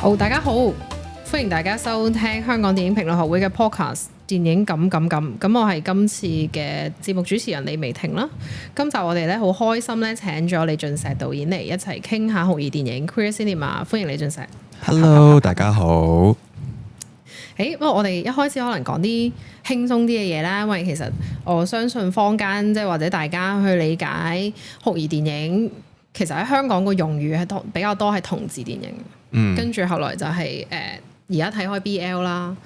好，大家好，歡迎大家收聽香港電影評論學會嘅 podcast 電影咁。咁我係今次嘅節目主持人李薇婷啦。今集我哋咧好開心咧請咗李俊石導演嚟一齊傾下酷兒電影 Queer Cinema， 歡迎李俊石。Hello，大家好。不過我哋一開始可能講啲輕鬆啲嘅嘢啦，因為其實我相信坊間即係或者大家去理解酷兒電影，其實喺香港個用語係比較多係同志電影。跟住後來就係而家睇開 BL 啦，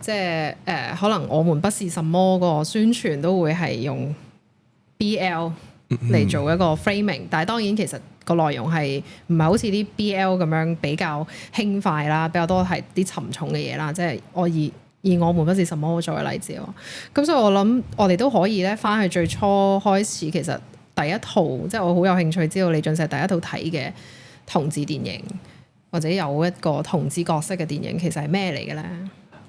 即係可能我們不是什麼個宣傳都會係用 BL 嚟做一個 framing，但係當然其實個內容係唔係好似啲 BL 咁樣比較輕快啦，比較多係啲沉重嘅嘢啦，即係我以我們不是什麼作為例子咯。咁所以我諗我哋都可以咧翻去最初開始，其實第一套即係我好有興趣知道李俊石第一套睇嘅同志電影，或者有一個同志角色嘅電影，其實係咩嚟嘅咧？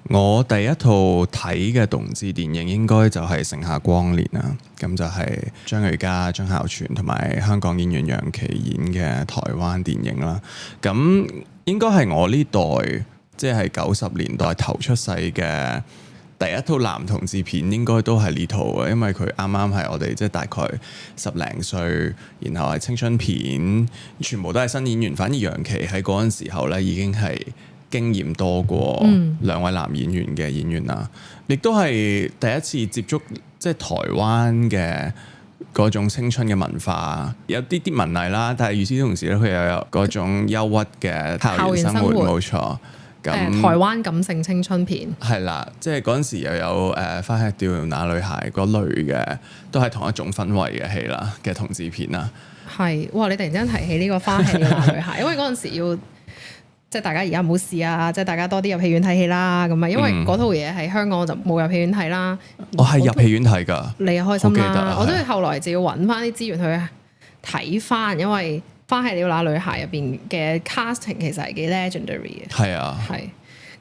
我第一套睇嘅同志電影應該就係《盛夏光年》啦，咁就係張睿家、張孝全同埋香港演員楊奇演嘅台灣電影啦。咁應該係我呢代即係90年代頭出世嘅第一套男同志片，應該都係呢套嘅，因為佢啱啱係我哋即係大概10零歲，然後係青春片，全部都係新演員。反而楊奇喺嗰陣時候咧已經係經驗多過兩位男演員嘅演員啦，亦都係第一次接觸即係台灣嘅嗰種青春嘅文化，有啲文藝啦，但係與此同時咧，佢又有嗰種憂鬱嘅校園生活，冇錯。台灣感性青春片係啦，即係嗰陣時又有花吃掉那女孩嗰類嘅，都係同一種氛圍嘅戲啦嘅同志片啦。係，哇！你突然間提起呢個花吃掉那女孩，因為嗰陣時要即係大家而家唔好試啊，即係大家多啲入戲院睇戲啦。咁啊，因為嗰套嘢喺香港我就冇入戲院睇啦。我係入戲院睇㗎，你又開心啦！我都係後來就要揾翻啲資源去睇翻，因為花吃了那女孩入邊嘅 casting 其實係幾 legendary 嘅。係啊，係。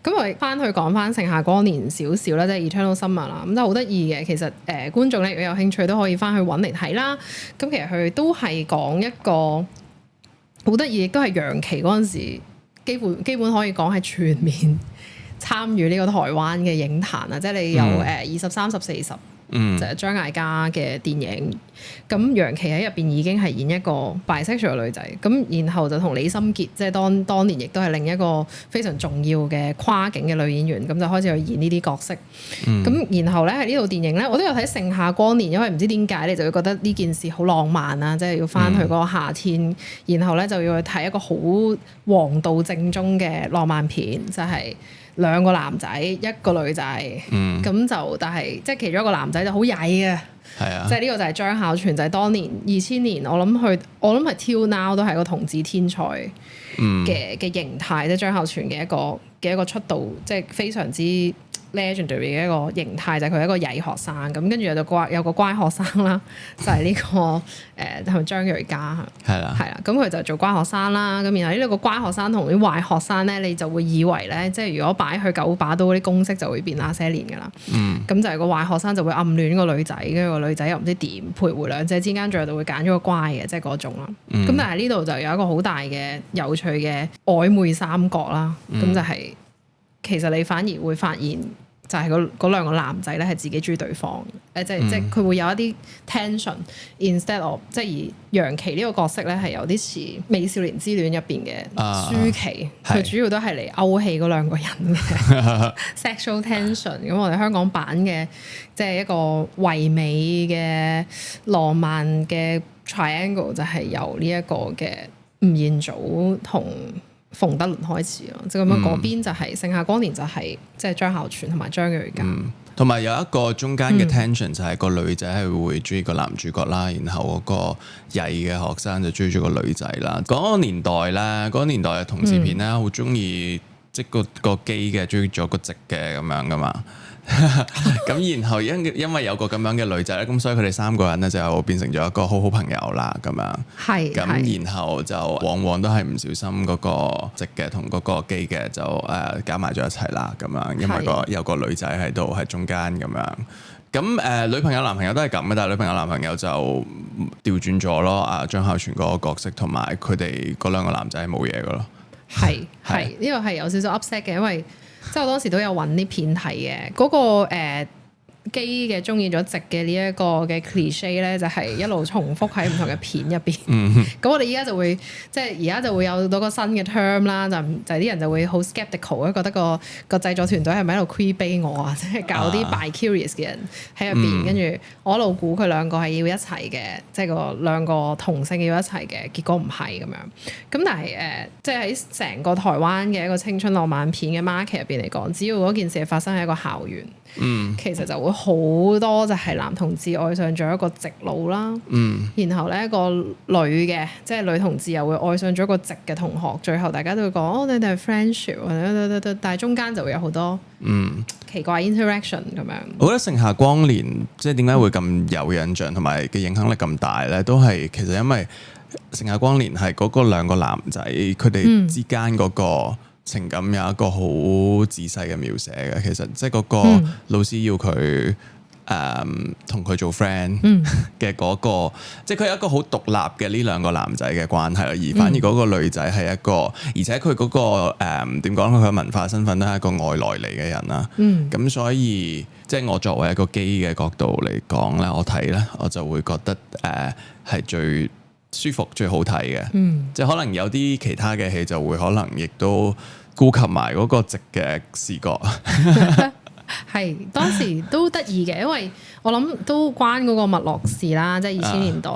咁我哋翻去講翻盛夏光年少少啦，即係 Eternal Summer 啦，咁就好得意嘅。其實觀眾咧如果有興趣都可以翻去揾嚟睇啦。咁其實佢都係講一個好得意，亦都係楊奇嗰陣時基本可以講係全面參與呢個台灣嘅影壇啊！即係你有20、30、40。就係張艾嘉嘅電影，咁楊奇喺入邊已經係演一個 bisexual 嘅女仔，咁然後就同李心潔，即係當年亦都係另一個非常重要嘅跨境嘅女演員，咁就開始去演呢啲角色。咁然後咧喺呢套電影咧，我都有睇《盛夏光年》，因為唔知點解你就會覺得呢件事好浪漫啊，即係要翻去嗰個夏天，然後咧就要去睇一個好黃道正宗嘅浪漫片，就係兩個男仔一個女仔，咁就但係即係其中一個男仔就好曳嘅，即係呢個就係張孝全，就係當年2000年，我諗係 till now 都係個同志天才嘅形態，即係張孝全嘅一個出道，即係非常之 legendary 嘅一個形態，就係佢係一個曳學生，咁跟住有個乖學生啦，就係呢個係咪張睿家係啦，咁佢就做乖學生啦，咁然後呢個乖學生同啲壞學生咧，你就會以為咧，即係如果擺去9把刀嗰啲公式就會變那些年噶啦，咁就係個壞學生就會暗戀個女仔，跟住個女仔又唔知點徘徊兩者之間，最後就會揀咗個乖嘅，即係嗰種啦。咁但係呢度就有一個好大嘅有趣嘅曖昧三角啦，咁就係其實你反而會發現。就係嗰兩個男仔咧，係自己中意對方，即係佢會有一啲 tension，instead of 即係而楊奇呢個角色咧係有啲似《美少年之戀》入邊嘅舒淇，佢主要都係嚟勾起嗰兩個人嘅 sexual tension。咁我哋香港版嘅即係一個唯美嘅浪漫嘅 triangle，就係由呢一個嘅吳彥祖同馮德倫開始咯，即係咁樣嗰邊就係盛夏光年，就係即係張孝全同埋張睿家，同埋有一個中間嘅 tension 就係個女仔係會中意個男主角啦，然後嗰個曳嘅學生就追住個女仔啦。嗰個年代咧，嗰個年代嘅同志片咧，好中意即係個基嘅追咗個直嘅咁樣噶嘛。咁然後因為有個咁樣嘅女仔咧，咁所以佢哋3個人咧就變成咗一個好好朋友啦，咁樣。係。咁然後就往往都係唔小心嗰個直嘅同嗰個基嘅就搞埋咗一齊啦，咁樣，因為有個女仔喺度喺中間咁樣。咁女朋友男朋友都係咁嘅，但係女朋友男朋友就調轉咗咯。張孝全嗰個角色同埋佢哋嗰兩個男仔係冇嘢嘅咯。係呢個係有少少 upset 嘅，因為即係我當時都有揾啲片睇嘅嗰個基嘅中意咗直嘅呢一個嘅 cliche 咧，就係一路重複喺唔同嘅片入邊。咁我哋依家就會即係而家就會有到個新嘅 term 啦，就係啲人就會好 skeptical 覺得個製作團隊係咪喺度 create 我啊？即係搞啲 bi curious 嘅人喺入邊，跟住我一路估佢兩個係要一齊嘅，即係個兩個同性要一齊嘅，結果唔係咁樣。咁但係即係喺成個台灣嘅一個青春浪漫片嘅 market 入邊嚟講，只要嗰件事係發生喺一個校園。其實就會好多就係男同志愛上咗一個直佬啦，然後咧個女嘅即係女同志又會愛上咗一個直嘅同學，最後大家都會講哦，你哋係 friendship，但係中間就會有好多奇怪 interaction 咁樣。我覺得盛夏光年即係點解會咁有印象同埋嘅影響力咁大咧，都係其實因為盛夏光年係嗰個兩個男仔佢哋之間嗰個情感有一個好仔細嘅描寫嘅，其實即係嗰個老師要佢同佢做 friend 嘅嗰個，即係佢有一個好獨立嘅呢兩個男仔嘅關係啦，而反而嗰個女仔係一個，而且佢嗰個點講佢嘅文化身份都係一個外來嚟嘅人啦。咁所以即係我作為一個基嘅角度嚟講咧，我睇咧我就會覺得係最舒服最好睇嘅，即係可能有啲其他嘅戲就會可能亦都顧及埋嗰個直嘅視覺。係當時都得意嘅，因為我諗都關嗰個脈絡事啦，即係2000年代，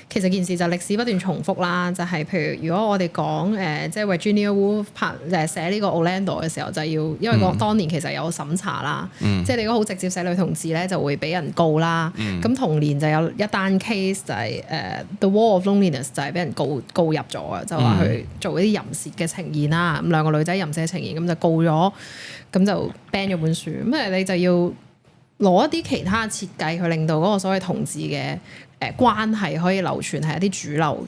其實件事就歷史不斷重複啦，就係、是、譬如如果我哋講即係 Virginia Woolf 寫呢個 Orlando 嘅時候，就要因為當年其實有審查啦，即係你如果好直接寫女同志咧，就會俾人告啦。咁同年就有一單 case 就係The Wall of Loneliness 就係俾人告入咗啊，就話佢做一啲淫褻嘅呈現啦，咁兩個女仔淫褻嘅呈現，咁就告咗，咁就 ban 咗本書。咁你就要攞一啲其他設計去令到嗰個所謂同志嘅關係可以流傳喺一啲主流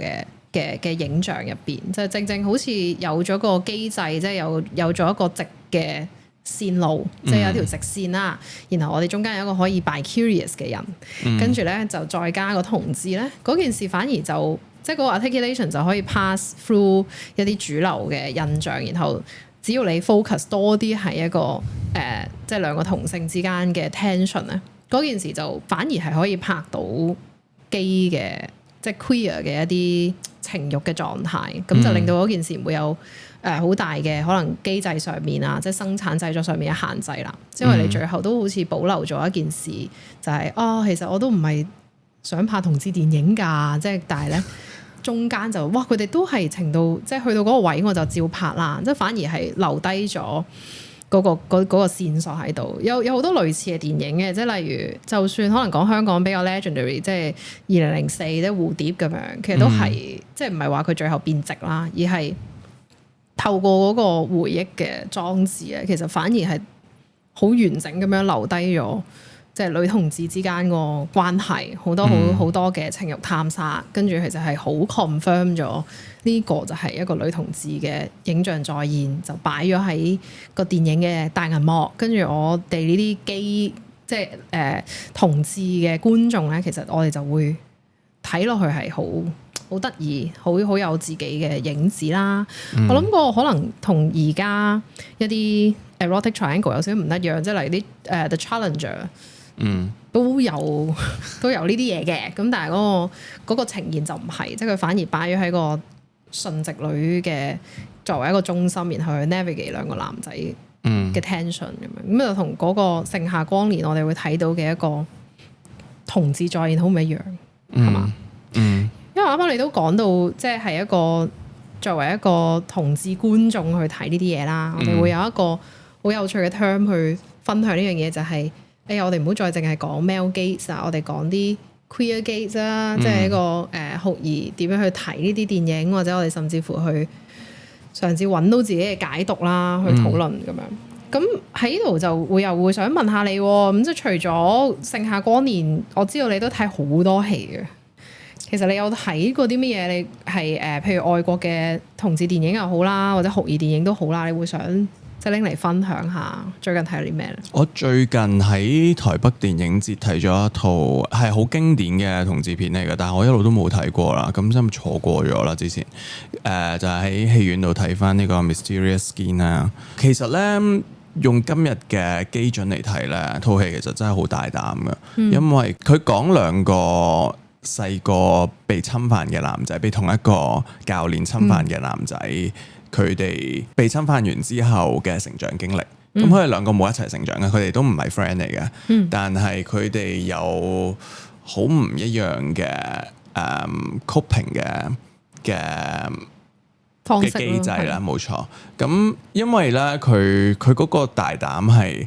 嘅影像入邊，就正正好似有咗個機制，即係有咗一個直嘅線路，即係有條直線啦。然後我哋中間有一個可以 bi curious 嘅人，跟住咧就再加個同志咧，嗰件事反而就即係嗰個 articulation 就可以 pass through 一啲主流嘅印象，然後只要你 focus 多啲係一個即係兩個同性之間嘅 tension 咧，嗰件事就反而係可以拍到基嘅即係 queer 嘅一啲情慾嘅狀態，咁就令到嗰件事唔會有好大嘅可能機制上面啊，即係生產製作上面嘅限制啦。因為你最後都好似保留咗一件事，就係其實我都唔係想拍同志電影㗎，即係但係咧。中間就哇，佢哋都係程度，即係去到嗰個位我就照拍啦，即係反而係留低咗嗰個線索喺度。有好多類似嘅電影嘅，即係例如就算可能講香港比較 legendary，即係2004即係蝴蝶咁樣，其實都係即係唔係話佢最後變直啦，而係透過嗰個回憶嘅裝置咧，其實反而係好完整咁樣留低咗。即係女同志之間個關係，好多好多嘅情慾探索，跟住其實係好 confirm 咗呢個就係一個女同志嘅影像再現，就擺咗喺個電影嘅大銀幕。跟住我哋呢啲基即係同志嘅觀眾咧，其實我哋就會睇落去係好得意，好有自己嘅影子啦。我諗個可能同而家一啲 erotic triangle 有少少唔一樣，即係例如啲The Challenger。都有呢啲嘢嘅，咁但係嗰個呈現就唔係，即係佢反而擺咗喺個順直女嘅作為一個中心，然後去 navigate 兩個男仔嘅 tension 咁樣，就同嗰個盛夏光年我哋會睇到嘅一個同志再現好唔一樣，係嘛？因為啱啱你都講到，即係一個作為一個同志觀眾去睇呢啲嘢啦，我哋會有一個好有趣嘅 term 去分享呢樣嘢，就係。我哋唔好再淨係講 male gaze 啊，我哋講啲 queer gaze 啦，即係一個酷兒點樣去睇呢啲電影，或者我哋甚至乎去嘗試揾到自己嘅解讀啦，去討論咁樣。咁喺呢度就又會想問下你，咁即係除咗盛夏光年，我知道你都睇好多戲嘅。其實你有睇過啲乜嘢？你係譬如外國嘅同志電影又好啦，或者酷兒電影都好啦，你會想即係拎嚟分享下最近睇咗啲咩咧？我最近喺台北電影節睇咗一套係好經典嘅同志片嚟嘅，但係我一路都冇睇過啦，咁真係錯過咗啦之前。就係喺戲院度睇翻呢個 Mysterious Skin 啦。其實咧，用今日嘅基準嚟睇咧，套戲其實真係好大膽嘅，因為佢講兩個細個被侵犯嘅男仔，被同一個教練侵犯嘅男仔，佢哋被侵犯完之後嘅成長經歷。咁佢哋兩個冇一齊成長嘅，佢哋都唔係 friend 嚟嘅，但係佢哋有好唔一樣嘅coping 嘅機制啦，冇錯。咁因為咧，佢嗰個大膽係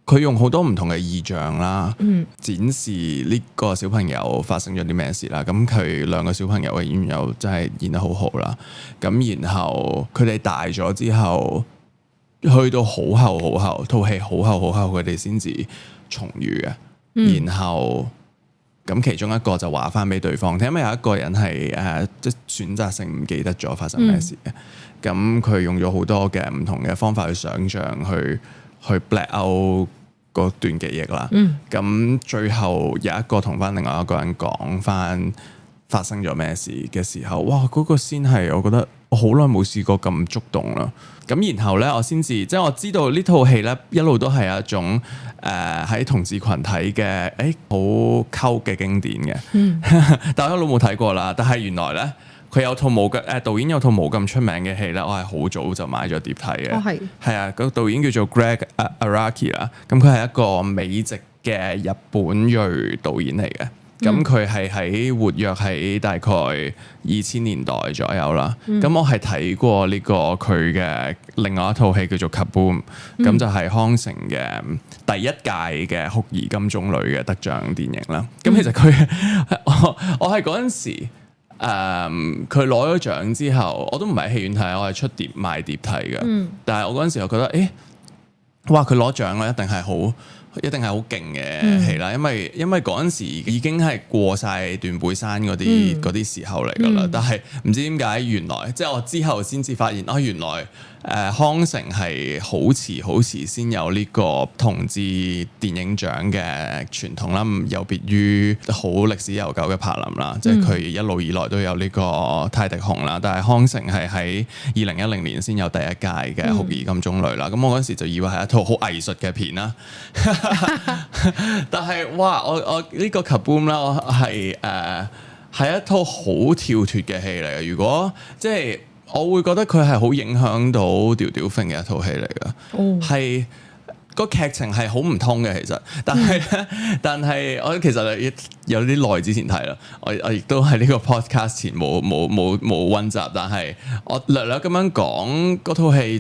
佢用好多唔同嘅意象啦，展示呢個小朋友發生咗啲咩事啦。咁佢兩個小朋友嘅演員又真係演得好好啦。咁然後佢哋大咗之後，去到好後，套戲好後，佢哋先至重遇嘅。然後咁其中一個就話翻俾對方聽，因為有一個人係即係選擇性唔記得咗發生咩事嘅。咁佢用咗好多嘅唔同嘅方法去想像，去 black out 嗰段記憶啦。咁最後有一個同翻另外一個人講翻發生咗咩事嘅時候，哇！嗰個先係我覺得我好耐冇試過咁觸動啦。咁然後咧，我先至即係我知道呢套戲咧一路都係一種喺同志群體嘅好溝嘅經典嘅，但我一路冇睇過啦。但係原來咧佢有套冇嘅導演有套冇咁出名嘅戲咧，我係好早就買咗碟睇嘅。係啊，個導演叫做 Greg Araki 啦。咁佢係一個美籍嘅日本裔導演嚟嘅。咁佢係喺活躍喺大概2000年代左右啦。咁我係睇過呢個佢嘅另外一套戲叫做 Kaboom，咁就係康城嘅第一屆嘅酷兒金棕櫚嘅得獎電影啦。咁其實佢我係嗰陣時佢攞咗獎之後，我都唔係喺戲院睇，我係出碟賣碟睇嘅。但係我嗰陣時我覺得哇！佢攞獎咧一定係好勁嘅戲啦，因為嗰陣時已經係過晒斷背山嗰啲時候嚟㗎啦。但係唔知點解原來即係我之後先至發現原來康城係好遲先有呢個同志電影獎嘅傳統啦，有別於好歷史悠久嘅柏林啦，即係佢一路以來都有呢個泰迪熊啦，但係康城係喺2010年先有第一屆嘅酷兒金棕櫚啦。咁我嗰時就以為係一套好藝術嘅片啦，但係哇，我呢個 Kaboom 啦，我係一套好跳脫嘅戲嚟嘅。如果即係我會覺得佢係好影響到調調 film 嘅一套戲嚟㗎，係個劇情係好唔通嘅其實，但係我其實有啲耐之前睇啦，我亦都喺呢個 podcast 前冇溫習，但係我略略咁樣講嗰套戲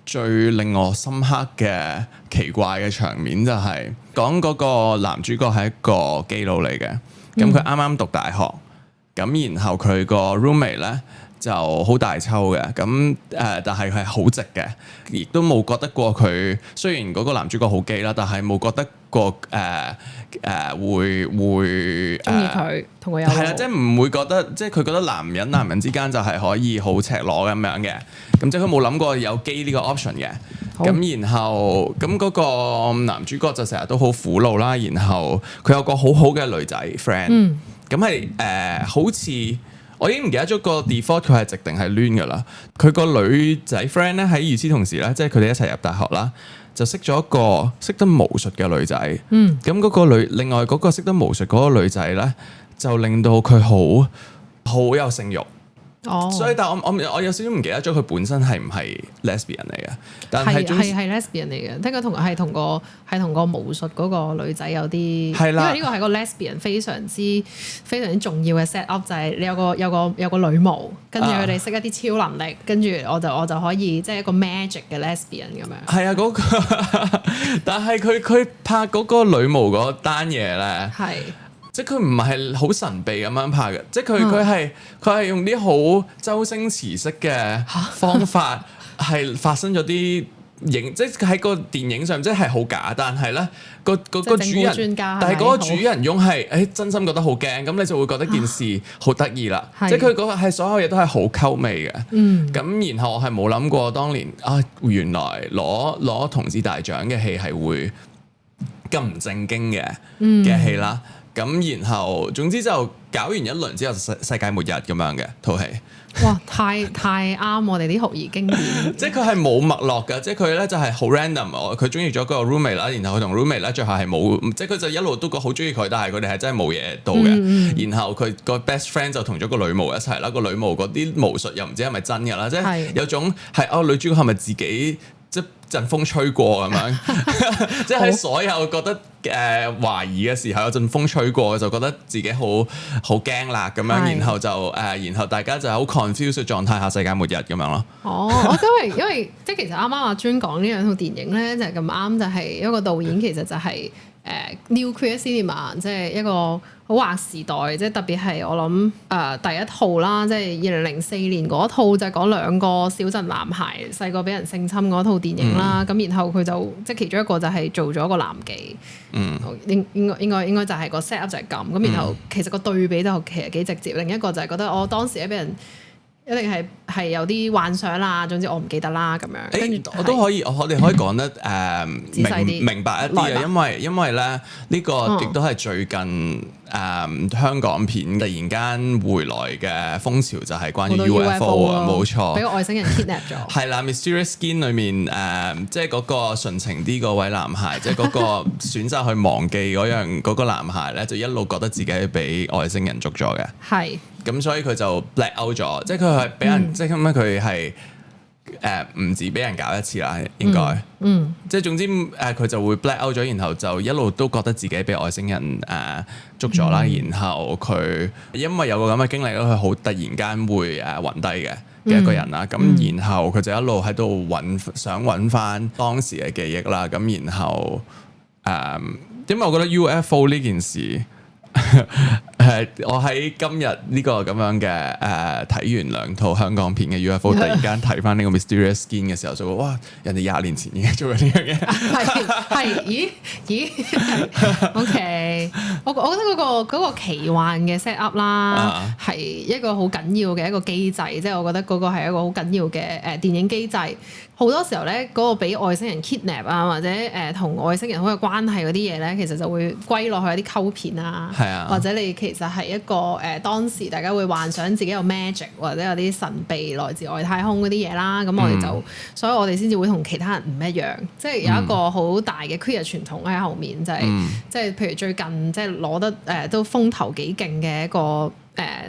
最令我深刻嘅奇怪嘅場面就係講嗰個男主角係一個基佬嚟嘅，咁佢啱啱讀大學，咁然後佢個 roommate 咧就好大抽嘅，咁但係佢係好直嘅，亦都冇覺得過佢。雖然嗰個男主角好基啦，但係冇覺得過會中意佢，同佢有係啦，即係唔會覺得，即係佢覺得男人之間就係可以好赤裸咁樣嘅，咁即係佢冇諗過有基呢個 option 嘅。咁然後咁嗰個男主角就成日都好苦惱啦，然後佢有個好好嘅女仔 friend，咁係好似。我已經唔記得咗個 default 佢係直定係攣㗎啦。佢個女仔 friend 咧喺與此同時咧，即係佢哋一齊入大學啦，就識咗一個識得巫術嘅女仔。咁嗰個另外嗰個識得巫術嗰個女仔咧，就令到佢好有性慾。所以但我有少少唔記得咗佢本身係唔係 lesbian 嚟嘅，但係係 lesbian 嚟嘅，聽講同個巫術嗰個女仔有啲，因為呢個係個 lesbian 非常之重要嘅 set up， 就係你有個女巫，跟住佢哋識一啲超能力，跟住我就可以即係一個 magic 嘅 lesbian 咁樣。係啊，嗰個，但係佢拍嗰個女巫嗰單嘢咧，即係佢唔係好神秘咁樣拍嘅，即係佢係用啲好周星馳式嘅方法，係發生咗啲即係喺個電影上即係好假，但係咧個主人，但係嗰個主人翁係真心覺得好驚，咁你就會覺得件事好得意啦。即係佢嗰個係所有嘢都係好溝味嘅。咁然後我係冇諗過當年原來攞同志大獎嘅戲係會咁唔正經嘅戲啦。咁然後總之就搞完一輪之後，世界末日咁樣嘅套戲。哇！太啱我哋啲酷兒經典。即係佢係冇脈絡嘅，即係佢咧就係好 random。佢中意咗個 roommate 啦，然後佢同 roommate 咧最後係冇，即係佢就一路都好中意佢，但係佢哋係真係冇嘢到嘅。然後佢個 best friend 就同咗個女巫一齊啦，個女巫嗰啲巫術又唔知係咪真㗎啦，即係有種係女主角係咪自己即陣風吹過咁樣，即係喺所有覺得懷疑嘅時候，有陣風吹過就覺得自己好驚啦咁樣，然後就然後大家就喺好 confused 嘅狀態下世界末日咁樣咯。我因為即係其實啱啱阿尊講呢兩套電影咧，就係咁啱，就係一個導演其實就係New Queer Cinema， 即係一個好劃時代，即係特別係我諗第一套啦，即係2004年嗰套就係講兩個小鎮男孩細個俾人性侵嗰套電影啦。咁然後佢就即係其中一個就係做咗個男妓，應該就係個 set up 就係咁。咁然後其實個對比就其實幾直接。另一個就係覺得我當時咧俾人一定係有啲幻想啦，總之我唔記得啦咁樣。跟住我哋可以講得明白一啲啊，因為咧呢個亦都係最近香港片突然間回來嘅風潮，就係關於 UFO 啊，冇錯，俾個外星人 kidnap 咗。係啦，Mysterious Skin 裏面即係嗰個純情啲嗰位男孩，即係嗰個選擇去忘記嗰個男孩咧，就一路覺得自己俾外星人捉咗嘅。係。咁所以佢就 black out 咗，即係佢係俾人，即係咁樣佢係唔止俾人搞一次啦，應該，即係總之佢就會 black out 咗，然後就一路都覺得自己俾外星人捉咗啦，然後佢因為有個咁嘅經歷咧，佢好突然間會暈低嘅一個人啦，咁然後佢就一路喺度想揾翻當時嘅記憶啦，咁然後因為我覺得 UFO 呢件事。我喺今日呢個咁樣嘅睇完兩套香港片嘅 UFO， 突然間睇翻呢個 Mysterious Skin 嘅時候，就話哇，人哋20年前已經做緊呢樣嘢。係咦？OK，我覺得嗰個奇幻嘅 set up 啦，係一個好緊要嘅一個機制，即係我覺得嗰個係一個好緊要嘅電影機制。好多時候咧，嗰個俾外星人 kidnap 啊，或者同外星人好有關係嗰啲嘢咧，其實就會歸落去一啲溝片啊，或者你其實係一個當時大家會幻想自己有 magic 或者有啲神秘來自外太空嗰啲嘢啦。咁我哋就，所以我哋先至會同其他人唔一樣，即係有一個好大嘅 queer 傳統喺後面，就係即係譬如最近即係攞得都風頭幾勁嘅一個。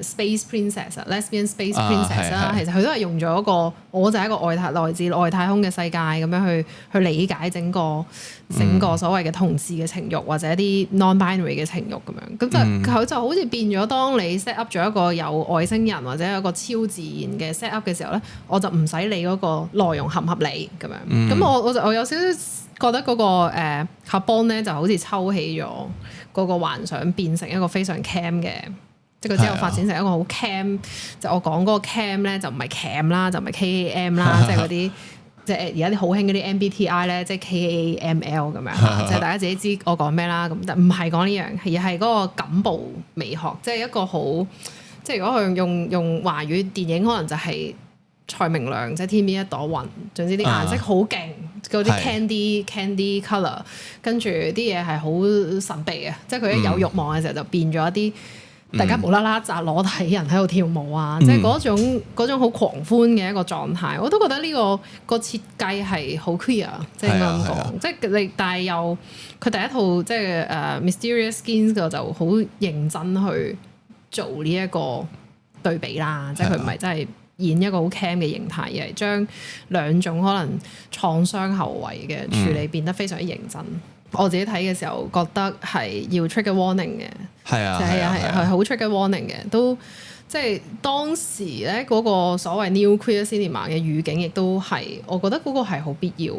Space Princess、Lesbian Space Princess 啦，其實佢都係用咗一個，我就係一個來自外太空嘅世界咁樣去理解整個所謂嘅同志嘅情慾或者一啲 non-binary 嘅情慾咁樣，咁就佢就好似變咗，當你 set up 咗一個有外星人或者有一個超自然嘅 set up 嘅時候咧，我就唔使理嗰個內容合唔合理咁樣。咁我有少少覺得嗰個Carbone 咧就好似抽起咗嗰個幻想，變成一個非常 cam 嘅。即係佢之後發展成一個好 cam，就我講嗰個 cam 咧就唔係 cam 啦，就唔係 KAM 啦，即係嗰啲即係而家啲好興嗰啲 MBTI 咧，即係 KAML 咁樣，即係大家自己知我講咩啦。咁但唔係講呢樣，而係嗰個感部美學，即係一個好即係如果佢用華語電影，可能就係蔡明亮即係天邊一朵雲，總之啲顏色好勁，嗰啲 candy colour， 跟住啲嘢係好神秘嘅，即係佢一有慾望嘅時候就變咗一啲。大家無啦啦紮裸體人喺度跳舞啊！即係嗰種好狂歡嘅一個狀態，我都覺得呢個設計係好 queer，即係咁講。即係你，但係又佢第一套即係Mysterious Skin 個就好認真去做呢一個對比啦。即係佢唔係真係演一個好 cam 嘅形態，而係將兩種可能創傷後遺嘅處理變得非常之認真。我自己睇嘅時候覺得係要 trigger warning 嘅，係好 trigger warning 嘅，都即係當時咧嗰個所謂 New Queer Cinema 嘅語境，亦都係我覺得嗰個係好必要，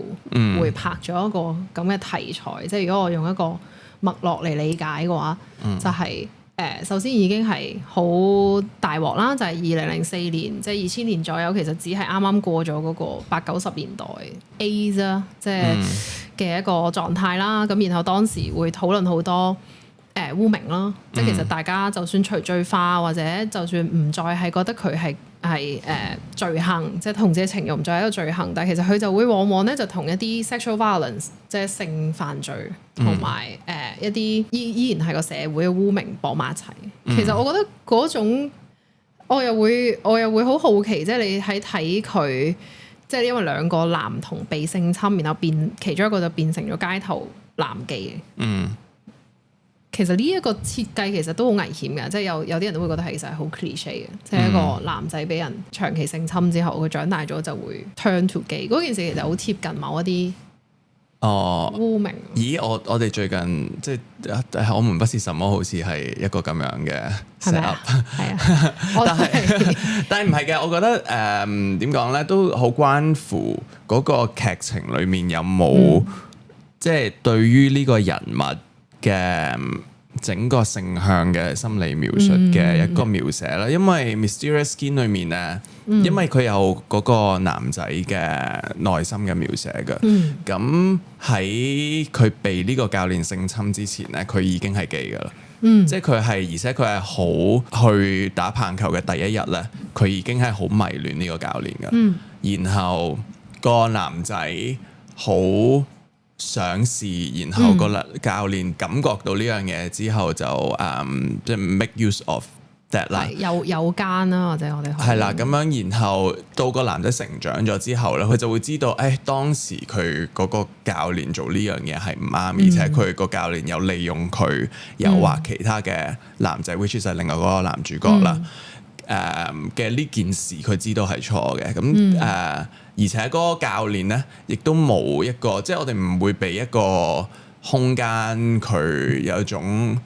會拍咗一個咁嘅題材。即係如果我用一個脈絡嚟理解嘅話，就係首先已經係好大鑊啦，就係2004年，即係2000年左右，其實只係啱啱過咗嗰個80-90年代 AIDS 啦，即係嘅一個狀態啦。咁然後當時會討論好多污名啦，即係其實大家就算除罪化或者就算唔再係覺得佢係罪行，即係同志嘅情慾唔再係一個罪行，但係其實佢就會往往咧就同一啲 sexual violence 即係性犯罪同埋一啲依然係個社會嘅污名綁埋一齊。其實我覺得嗰種我又會好好奇，即係你喺睇佢，即係因為兩個男童被性侵，然後其中一個就變成咗街頭男妓嘅。其實呢一個設計其實都好危險嘅，即係有啲人都會覺得係其實係好 cliche 嘅，即係一個男仔俾人長期性侵之後，佢長大咗就會 turn to gay。嗰件事其實好貼近某一啲污名。咦？我哋最近即係我們不是什麼，好似係一個咁樣嘅 set up。係啊，但係唔係嘅，我覺得點講咧，都好關乎嗰個劇情裡面有冇即係對於呢個人物嘅整個性向嘅心理描述嘅一個描寫啦，因為 Mysterious Skin 裏面咧，因為佢有嗰個男仔嘅內心嘅描寫嘅，咁喺佢被呢個教練性侵之前咧，佢已經係 gay 噶啦，即係佢係，而且佢係好去打棒球嘅第一日咧，佢已經係好迷戀呢個教練噶，然後個男仔好想試，然後個教練感覺到呢樣嘢之後就即係 make use of that 啦，有奸啦，或者我哋係啦咁樣，然後到個男仔成長咗之後咧，佢就會知道，當時佢嗰個教練做呢樣嘢係唔啱，而且佢個教練有利用佢誘惑其他嘅男仔，which is 係另外嗰個男主角啦。嘅呢件事佢知道係錯嘅，咁而且嗰個教練咧，亦都冇一個，即係我哋唔會俾一個空間佢有一種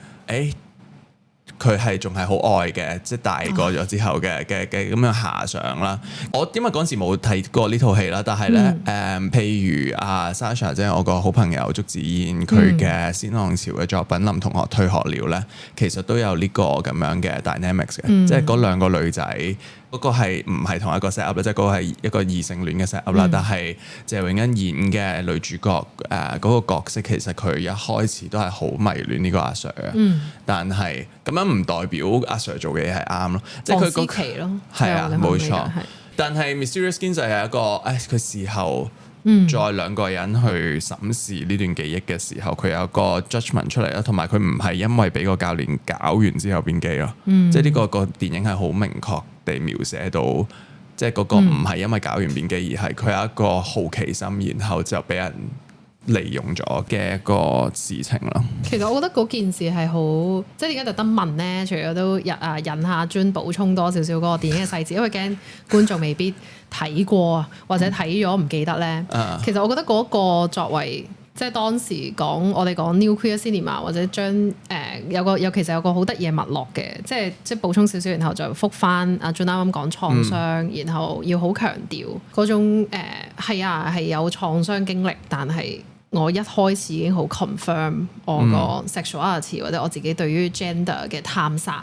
佢係仲係好愛嘅，即係大個咗之後嘅咁樣遐想啦。我因為嗰陣時冇睇過呢套戲啦，但係咧譬如Sasha 即係我個好朋友祝子燕佢嘅先浪潮嘅作品《林同學退學了》咧，其實都有呢個咁樣嘅 dynamics 嘅，即係嗰兩個女仔。嗰個係唔係同一個 set up 咧？即係嗰個係一個異性戀嘅 set up 啦。但係謝永欣演嘅女主角嗰個角色，其實佢一開始都係好迷戀呢個阿 Sir 嘅。但係咁樣唔代表阿 Sir 做嘅嘢係啱咯。即係佢個期咯，係啊，冇錯。但係 Mysterious Skin 就係一個佢事後再兩個人去審視呢段記憶嘅時候，佢有個 judgment 出嚟啦。同埋佢唔係因為俾個教練搞完之後變 gay 咯。即係呢個電影係好明確地描寫到，即係嗰個唔係因為搞完變機，而係佢有一個好奇心，然後就俾人利用咗嘅一個事情咯。其實我覺得嗰件事係好，即係點解特登問咧？除咗都引下專補充多少少嗰個電影嘅細節，因為驚觀眾未必睇過或者睇咗唔記得咧。其實我覺得嗰個作為即係當時我哋講 New Queer Cinema 或者將其實有個好得意嘅脈絡嘅，即係補充少少，然後就覆翻阿 Jun 啱啱講創傷，然後要好強調嗰種係有創傷經歷，但係我一開始已經好 confirm 我個 sexuality 或者我自己對於 gender 嘅探索。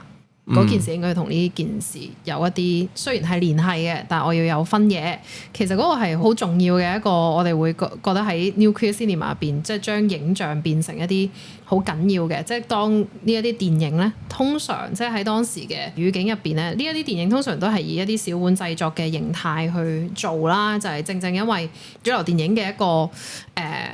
嗰件事應該同呢件事有一啲雖然係聯繫嘅，但係我要有分野。其實嗰個係好重要嘅一個，我哋會覺得喺 New Queer Cinema 入邊，即係將影像變成一啲好緊要嘅。即係當呢一啲電影咧，通常即係喺當時嘅語境入邊咧，呢一啲電影通常都係以一啲小本製作嘅形態去做啦。就係正正因為主流電影嘅一個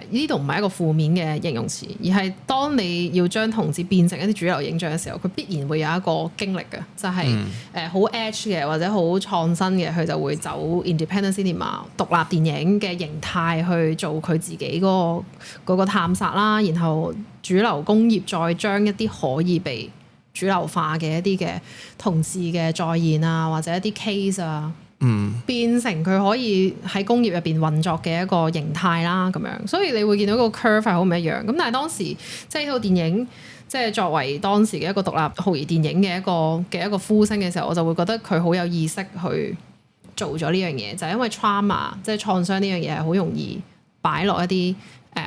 呢度唔係一個負面嘅形容詞，而係當你要將同志變成一啲主流影像嘅時候，佢必然會有一個經歷嘅，就係好 edge 嘅或者好創新嘅，佢就會走 independent cinema 獨立電影嘅形態去做佢自己嗰個探索啦。然後主流工業再將一啲可以被主流化嘅一啲嘅同志嘅再現啊，或者一啲 case 啊，變成佢可以喺工業入邊運作嘅一個形態啦，咁樣。所以你會見到個 curve 係好唔一樣。咁但係當時即係呢套電影，即係作為當時嘅一個獨立酷兒電影嘅一個呼聲嘅時候，我就會覺得佢好有意識去做咗呢樣嘢，就係因為 trauma 即係創傷呢樣嘢係好容易擺落一啲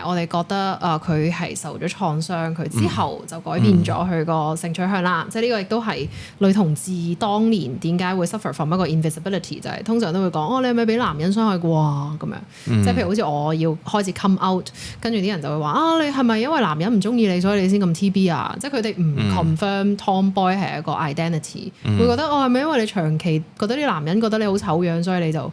我哋覺得佢係受咗創傷，佢之後就改變咗佢個性取向啦。即係呢個亦都係女同志當年點解會 suffer from 一個 invisibility，就係通常都會講你係咪俾男人傷害過啊咁樣。即係譬如好似我要開始 come out，跟住啲人就會話你係咪因為男人唔中意你，所以你先咁 TB 啊？即係佢哋唔 confirm tomboy 係一個 identity，會覺得係咪因為你長期覺得啲男人覺得你好醜樣，所以你就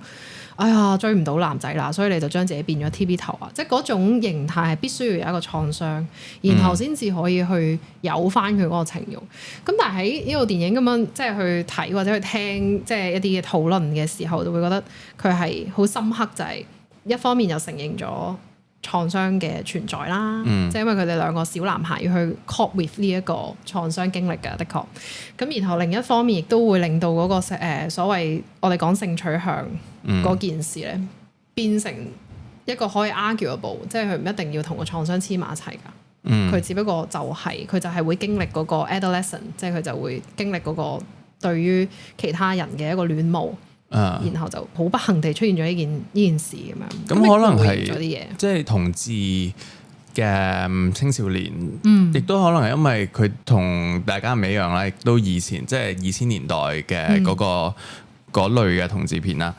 哎呀追唔到男仔啦，所以你就將自己變咗 TB 頭啊！即係嗰種形態係必須要有一個創傷，然後先至可以去有翻佢嗰個情慾。咁但係喺呢部電影咁樣即係去睇或者去聽即係一啲嘅討論嘅時候，就會覺得佢係好深刻，就係一方面又承認咗創傷嘅存在啦，即係因為佢哋兩個小男孩要去 cope with 呢一個創傷經歷嘅，的確。咁然後另一方面亦都會令到嗰個所謂我哋講性取向嗰件事咧，變成一個可以 arguable，即係佢唔一定要同個創傷黐埋一齊㗎。佢只不過佢就係會經歷嗰個 adolescent， 即係佢就會經歷嗰個對於其他人嘅一個戀慕。然後就好不幸地出現咗呢件事咁樣。咁可能係咗啲嘢，即係同志嘅青少年，亦都可能係因為佢同大家唔一樣啦，亦都以前即係2000年代嘅嗰類嘅同志片啦。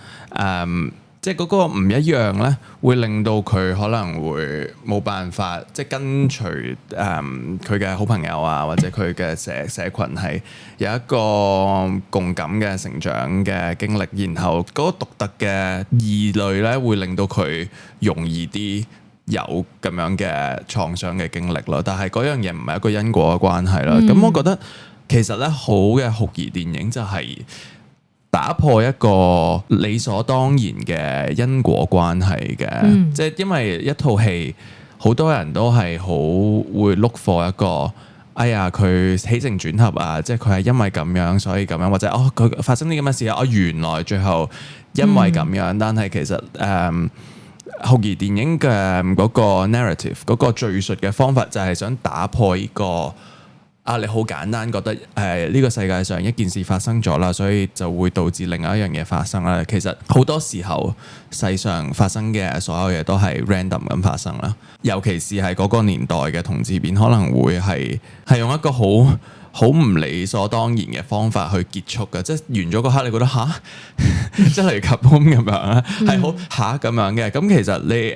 即係嗰個唔一樣咧，會令到佢可能會冇辦法即係跟隨佢嘅好朋友啊，或者佢嘅社群係有一個共感嘅成長嘅經歷，然後嗰個獨特嘅異類咧，會令到佢容易啲有咁樣嘅創傷嘅經歷咯。但係嗰樣嘢唔係一個因果嘅關係啦。咁我覺得其實咧，好嘅酷兒電影就係打破一個理所當然嘅因果關係嘅，即係因為一套戲好多人都係好會 look for 一個，哎呀佢起承轉合啊，即係佢係因為咁樣所以咁樣，或者佢發生啲咁嘅事啊，原來最後因為咁樣，但係其實酷兒電影嘅嗰個 narrative 嗰個敘述嘅方法就係想打破呢個。你好簡單覺得呢個世界上一件事發生咗啦，所以就會導致另外一樣嘢發生啦。其實好多時候世上發生嘅所有嘢都係 random 咁發生啦。尤其是係嗰個年代嘅同志片，可能會係用一個好唔理所當然嘅方法去結束嘅，即係完咗嗰刻你覺得吓，即係例如 Kaboom 咁樣啦，係好吓咁樣嘅。咁其實你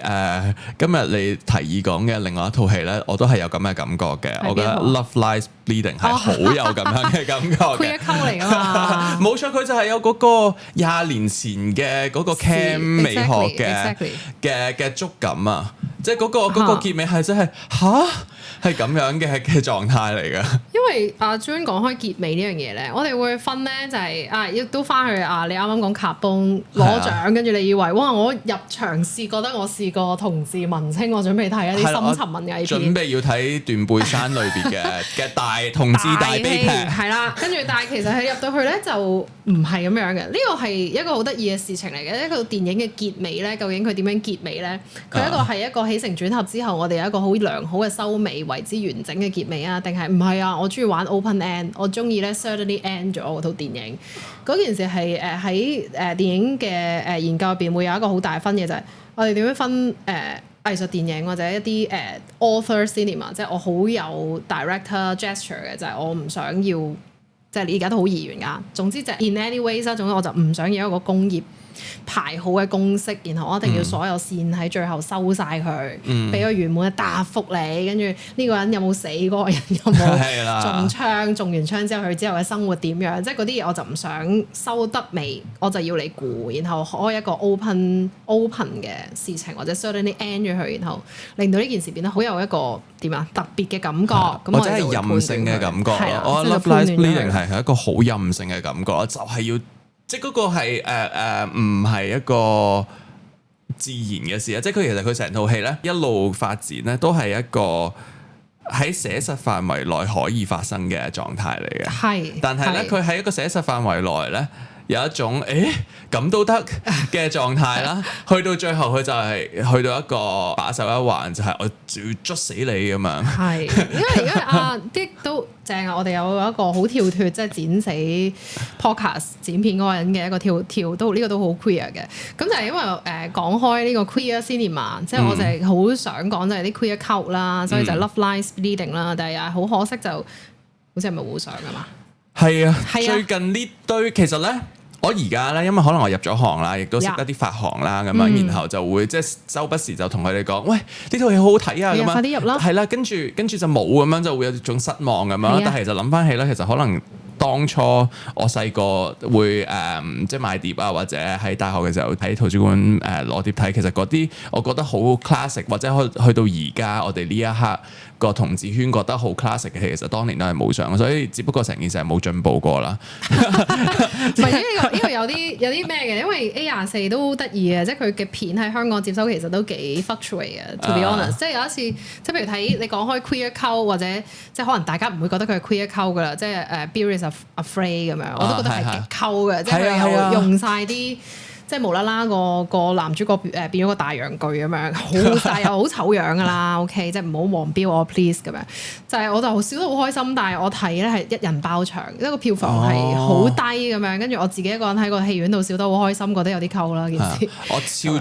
今日你提議講嘅另外一套戲咧，我都係有咁嘅感覺嘅。我覺得 Love Lies Bleeding 係好有咁樣嘅感覺嘅。佢一溝嚟㗎嘛，冇錯，佢就係有嗰個20年前嘅嗰個 cam 美學嘅觸感啊！即係嗰個結尾係真係係咁樣嘅狀態嚟嘅。因為阿 June 講開結尾呢樣嘢咧，我哋會分咧就係亦都翻去你啱啱講卡崩攞獎，跟住你以為哇我入場試覺得我試過同志文青，我準備睇一啲深沉文藝片，準備要睇斷背山裏邊嘅大同志大悲劇，係啦，跟住但係其實佢入到去咧就唔係咁樣嘅。呢個係一個好得意嘅事情嚟嘅。一個電影嘅結尾咧，究竟佢點樣結尾咧？佢一個係一個起承轉合之後，我哋有一個好良好嘅收尾，為之完整嘅結尾啊？定係唔係啊？我中意玩 open end， 我中意咧 certainly end 咗嗰套電影。嗰件事係喺電影嘅研究入邊會有一個好大分野，就係我哋點樣分藝術電影或者一啲author cinema， 即係我好有 director gesture 嘅，就係我唔想要，即係你而家都好二元㗎。總之就 in any ways 啦，總之我就唔想要一個工業排好嘅公式，然後我一定要所有線喺最後收晒佢，俾個圓滿嘅答覆你，跟住呢個人有冇死，嗰個人有冇中槍，中完槍之後佢之後嘅生活點樣，即係嗰啲嘢我就唔想收得尾，我就要你估，然後開一個 open 嘅事情，或者 certainly end 咗佢，然後令到呢件事變得好有一個點啊特別嘅感覺，或者係任性嘅感覺。我覺得 Love Lies Bleeding 係一個好任性嘅感覺，就係要。即係嗰個係唔係一個自然嘅事啊！即係其實佢成套戲咧一路發展咧都係一個喺寫實範圍內可以發生嘅狀態嚟嘅。係，但係咧佢喺一個寫實範圍內咧有一種咁都得嘅狀態啦。去到最後佢就係去到一個把手一橫，就係我就要捉死你咁樣。係，因為阿 Dick 都正啊！我哋有一個好跳脱，即係剪死 podcast 剪片嗰個人嘅一個跳都呢個都好 queer 嘅。咁就係因為講開呢個 queer cinema，即係我就係好想講就係啲 queer cult 啦，所以就 Love Lies Bleeding 啦。但係又好可惜就好似係咪互相㗎嘛？係啊，最近呢堆其實咧。我而家咧，因為可能我入咗行啦，亦都識得啲發行啦，咁樣，然後就會即係周不時就同佢哋講，喂，呢套戲好好睇啊，咁樣，快啲入啦，係啦，跟住就冇咁樣，就會有種失望咁樣。但係就諗翻起咧，其實可能當初我細個會即係買碟啊，或者喺大學嘅時候喺圖書館攞碟睇，其實嗰啲我覺得好 classic， 或者去到而家我哋呢一刻個同志圈覺得好 classic 嘅戲，其實當年都係冇上，所以只不過成件事係冇進步過啦。唔係呢個有啲咩嘅，因為 A24都得意嘅，即係佢嘅片喺香港接收其實都幾 fluctuate 嘅。To be honest，即係有一次，即係譬如睇你講開 queer cult 或者即係可能大家唔會覺得佢係 queer cult 噶啦，即係Beau is Afraid 咁樣，我都覺得係極溝嘅，即係佢有用晒啲。即係無啦啦個男主角變咗個大洋巨咁樣，好大又好醜樣噶啦，OK， 即係唔好黃標我 please 咁樣。就係我就笑得好開心，但係我睇咧係一人包場，因為個票房係好低咁樣，跟住我自己一個人喺個戲院度笑得好開心，覺得有啲溝啦件事。我超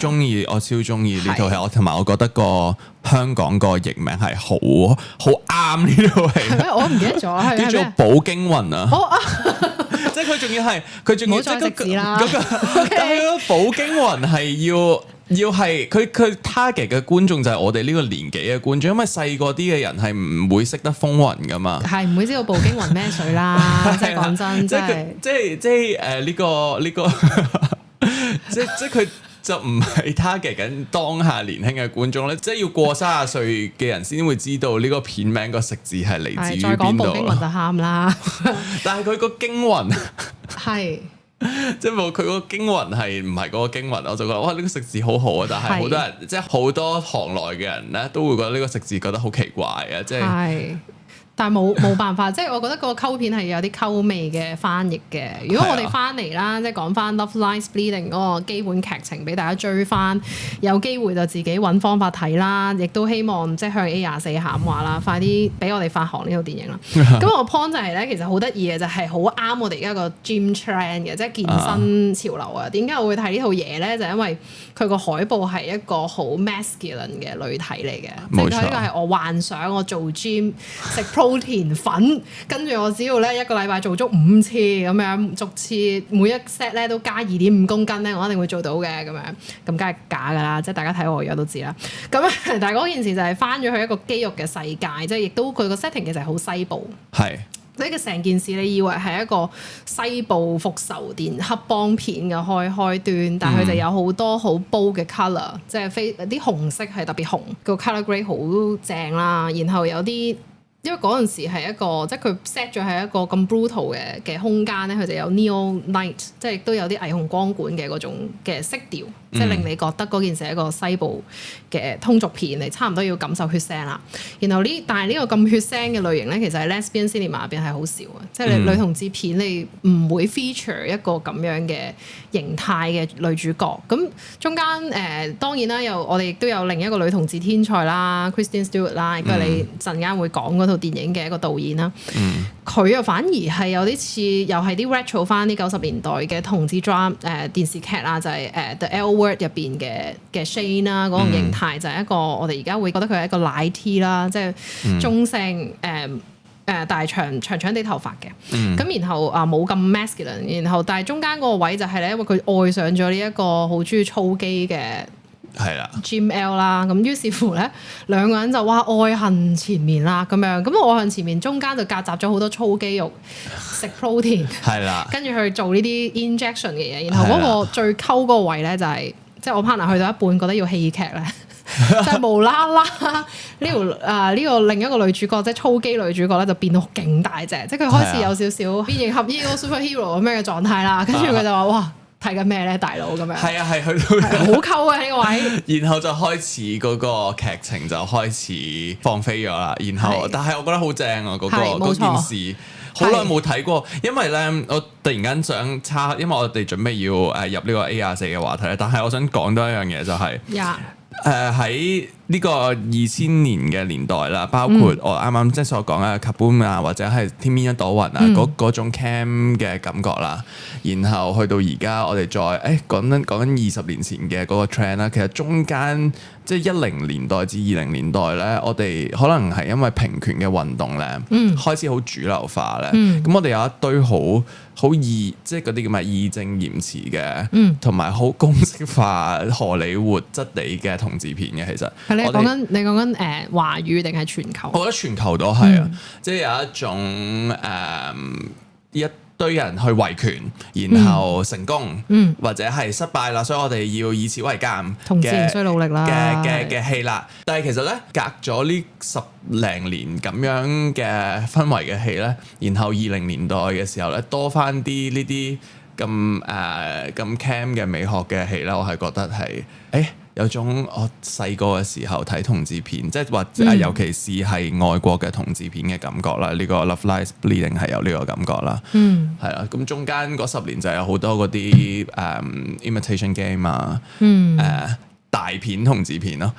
中意呢套戲，我同埋我覺得個香港個譯名係好啱呢套戲。係咩？我唔記得咗，叫做《寶驚魂》啊！即係佢仲要再食字啦。但係《寶驚魂》係要係佢 target 嘅觀眾就係我哋呢個年紀嘅觀眾，因為細個啲嘅人係唔會識得風雲噶嘛，係唔會知道《寶驚魂》咩水啦。即係講真，即係呢個即係佢。就唔係 target 緊當下年輕嘅觀眾咧，即係要過30歲嘅人先會知道呢個片名個食字係嚟自於邊度。再講《寶驚魂》就喊啦。但係佢個驚魂係即係冇佢個驚魂係唔係嗰個驚魂，我就覺得哇呢個食字好好啊！但係好多人即係好多行內嘅人咧都會覺得呢個食字覺得好奇怪啊！即係。但係冇辦法，即係我覺得個溝片係有啲溝味嘅翻譯嘅。如果我哋翻嚟啦，即係講翻《Love Lies Bleeding》嗰個基本劇情俾大家追翻，有機會就自己揾方法睇啦。亦都希望即係向 A24 喊話啦，快啲俾我哋發行呢套電影啦。咁我 point 就係咧，其實好得意嘅就係好啱我哋而家個 gym trend 嘅，即係健身潮流啊。點解我會睇呢套嘢咧？就因為佢個海報係一個好 masculine 嘅女體嚟嘅，即係呢個係我幻想我做 gym 食 protein 粉，跟住我只要咧一個禮拜做足5次咁樣，逐次每一 set 咧都加2.5公斤咧，我一定會做到嘅咁樣。咁梗係假㗎啦，即係大家睇我而家都知啦。咁但係嗰件事就係翻咗去一個肌肉嘅世界，即係亦都佢個 setting 其實係好西部。係。所以成件事你以為係一個西部復仇黑幫片嘅開端，但係佢就有好多好 bold 嘅 colour，即係啲紅色係特別紅，個 colour grade 好正啦。然後有啲因為嗰陣時係一個即係佢 set 咗係一個咁 brutal 嘅空間咧，佢就有 neon light，即係亦都有啲霓虹光管嘅嗰種嘅色調。即係令你覺得嗰件事係一個西部嘅通俗片，你差唔多要感受血腥啦。然後但係呢個咁血腥嘅類型咧，其實喺 lesbian cinema 入邊係好少嘅，即係女同志片你唔會 feature 一個咁樣嘅形態嘅女主角。咁中間當然啦，我哋亦都有另一個女同志天才啦 Kristen Stewart 啦，亦都係你陣間會講嗰套電影嘅一個導演啦。佢又反而係有啲似，又係啲 retro 翻啲90年代嘅同志 drama 電視劇啦，就係The L Word 入邊嘅 Shane 啦，嗰種形態就係一個我哋而家會覺得佢係一個奶 T 啦，即係中性但係長啲頭髮嘅，咁然後冇咁 masculine， 然後但係中間嗰個位就係咧，因為佢愛上咗呢一個好中意操肌嘅係啦 Jim L 啦，咁於是乎咧兩個人就哇愛恨纏綿啦咁樣，咁愛恨纏綿中間就夾雜咗好多操肌肉食 protein 係啦，跟住去做呢啲 injection 嘅嘢，然後嗰個最溝嗰個位咧就係即係我 partner 去到一半覺得要戲劇咧。就係無啦啦呢個另一個女主角即係操肌女主角咧就變到勁大隻，即係佢開始有少少變形俠醫嗰個 superhero 咁樣嘅狀態啦，跟住佢就話哇睇緊咩咧大佬咁樣，係啊係去到好溝啊呢個位，然後就開始嗰個劇情就開始放飛咗啦，然後但係我覺得好正啊嗰件事。好耐冇睇過，因為咧我突然間想因為我哋準備要入呢個 A24 嘅話題咧，但係我想講多一樣嘢就係喺呢個2000年嘅年代啦，包括我啱啱即係所講嘅 Kaboom 啊，或者係天邊一朵雲啊，嗰種 cam 嘅感覺啦。然後去到而家，我哋再講緊20年前嘅嗰個 trend 啦。其實中間即係10年代至20年代咧，我哋可能係因為平權嘅運動咧，開始好主流化咧。咁我哋有一堆好義，即係嗰啲叫咩義正言辭嘅，同埋好公式化荷里活質地嘅同志片嘅，其實。你講緊華語定係全球？我覺得全球都係啊，即係有一種一堆人去維權，然後成功，或者係失敗啦，所以我哋要以此為鑑。同志需努力啦嘅戲啦。但係其實咧，隔咗呢10零年咁樣嘅氛圍嘅戲咧，然後20年代嘅時候咧，多翻啲呢啲咁 cam 嘅美學嘅戲咧，我係覺得係有種我細個嘅時候睇同志片，即係或者尤其是係外國嘅同志片嘅感覺啦。呢個 Love Lies Bleeding 係有呢個感覺啦。係啦。咁中間嗰10年就有好多嗰啲imitation game 啊，大片同志片咯。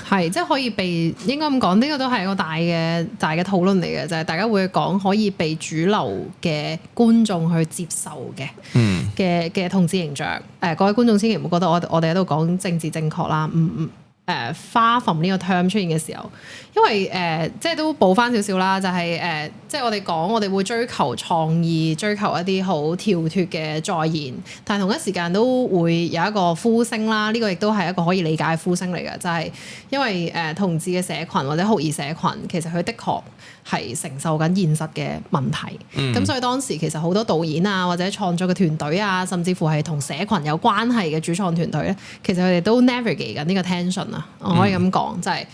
係即係可以被應該咁講，呢個都係一個大嘅討論嚟嘅，就係大家會講可以被主流嘅觀眾去接受嘅同志形象。各位觀眾千祈唔好覺得我哋喺度講政治正確啦，far from 呢個 term 出現嘅時候，因為即係都補翻少少啦，就係即係我哋講我哋會追求創意，追求一啲好跳脫嘅再現，但係同一時間都會有一個呼聲啦。呢個亦都係一個可以理解嘅呼聲嚟嘅，就係因為同志嘅社群或者酷兒社群，其實佢的確係承受緊現實嘅問題。咁所以當時其實好多導演啊，或者創作嘅團隊啊，甚至乎係同社群有關係嘅主創團隊咧，其實佢哋都 navigate 緊呢個 tension 啊，我可以咁講，就係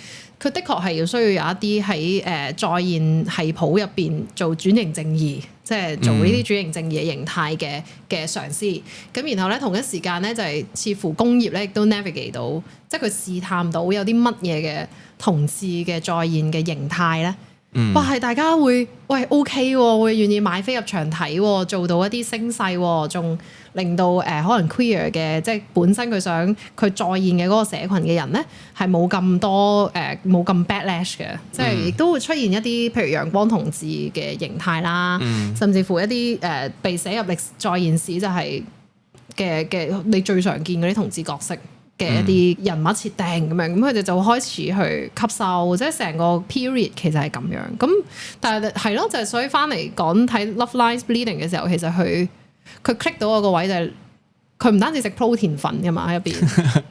佢的確係要需要有一啲喺再現系譜入邊做轉型正義，即係做呢啲轉型正義嘅形態嘅嘗試。咁然後咧同一時間咧就係似乎工業咧亦都 navigate 到，即係佢試探到有啲乜嘢嘅同志嘅再現嘅形態咧。哇！係大家會OK 喎，會願意買飛入場睇喎，做到一啲聲勢喎，仲令到可能 queer 嘅即係本身佢想佢再現嘅嗰個社群嘅人咧，係冇咁多冇咁 backlash 嘅，即係亦都會出現一啲譬如陽光同志嘅形態啦，甚至乎一啲被寫入歷再現史就係嘅你最常見嗰啲同志角色嘅一啲人物設定咁樣，咁佢哋就會開始去吸收，即係成個 period 其實係咁樣。咁但係係咯，就係所以翻嚟講睇 Love Lies Bleeding 嘅時候，其實佢 click 到我個位就係佢唔單止食 protein 粉㗎嘛喺入邊，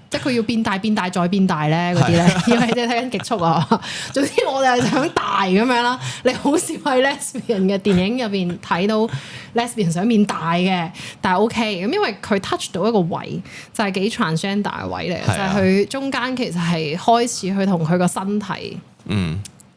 即係佢要變大再變大咧嗰啲咧，因為即係睇緊極速啊。總之我哋係想大咁樣啦。你好少喺 lesbian 嘅電影入邊睇到 lesbian 想變大嘅，但係 OK 咁，因為佢 touch 到一個位就係幾 transgender 嘅位嚟，就係佢中間其實係開始去同佢個身體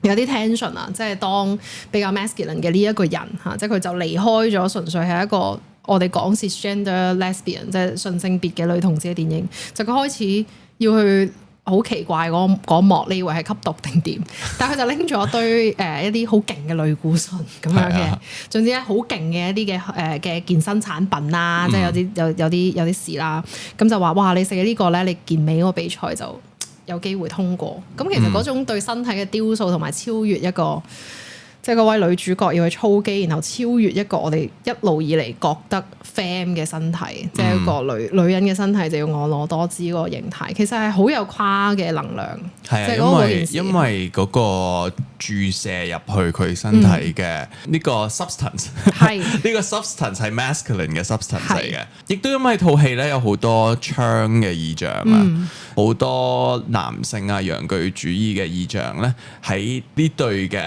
有啲 tension 啊，即係當比較 masculine 嘅呢一個人嚇，即係佢就離開咗純粹係一個我哋講 cisgender lesbian 即係順性別嘅女同志嘅電影，就佢開始要去好奇怪嗰幕，你以為係吸毒定點？但係佢就拎咗堆一啲好勁嘅類固醇咁樣嘅，總之咧好勁嘅一啲嘅健身產品啦，即係有啲事啦，咁就話哇你食呢個咧，你健美嗰個比賽就有機會通過。咁其實嗰種對身體嘅雕塑同埋超越一個。即係嗰位女主角要去操肌，然後超越一個我哋一路以嚟覺得 femme 嘅身體，即係一個女人嘅身體就要婀娜多姿嗰個形態，其實係好有誇嘅能量。係啊，因為嗰個注射入去佢身體嘅呢個 substance， 係呢個 substance 係 masculine 嘅 substance 嚟嘅，亦都因為套戲咧有好多槍嘅意象啊，好多男性啊陽具主義嘅意象咧喺呢對嘅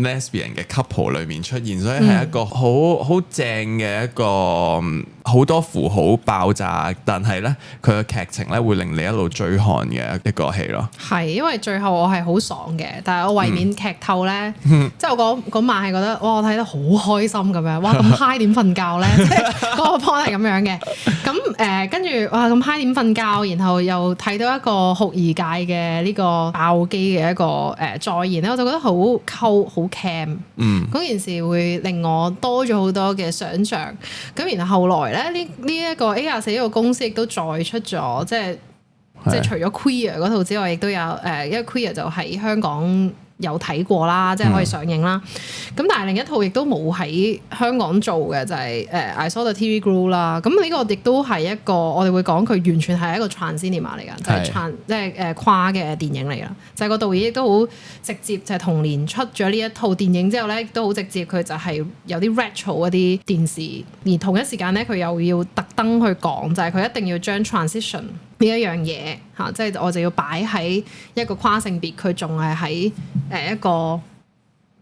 lesbian 嘅 couple 裏面出現，所以係一個好正嘅一個好多符號爆炸，但係咧佢嘅劇情咧會令你一路追看嘅一個戲咯。係因為最後我係好爽嘅，但係我為免劇透咧，即係我嗰晚係覺得哇，我睇得好開心咁樣，哇咁 high 點瞓覺咧？即係嗰個 point 係咁樣嘅。咁跟住哇咁 high 點瞓覺，然後又睇到一個酷兒界嘅呢個爆機嘅一個再現咧，我就覺得好溝好 cam。嗰件事會令我多咗好多嘅想像。咁然後後來咧呢一個 A24呢個公司亦都再出咗即係即係除咗 Queer 嗰套之外，亦都有因為 Queer 就喺香港有睇過啦，即係可以上映啦。咁但係另一套亦都冇喺香港做嘅就係I Saw the TV Glue 啦。咁呢個亦都係一個我哋會講佢完全係一個 trans cinema 嚟㗎，就係即係跨嘅電影嚟㗎。就係個導演亦都好直接，就係同年出咗呢一套電影之後咧，亦都好直接佢就係有啲 retro 嗰啲電視，而同一時間咧佢又要特登去講，就係佢一定要將 transition 呢一樣嘢嚇，即係我就要擺喺一個跨性別，佢仲係喺一個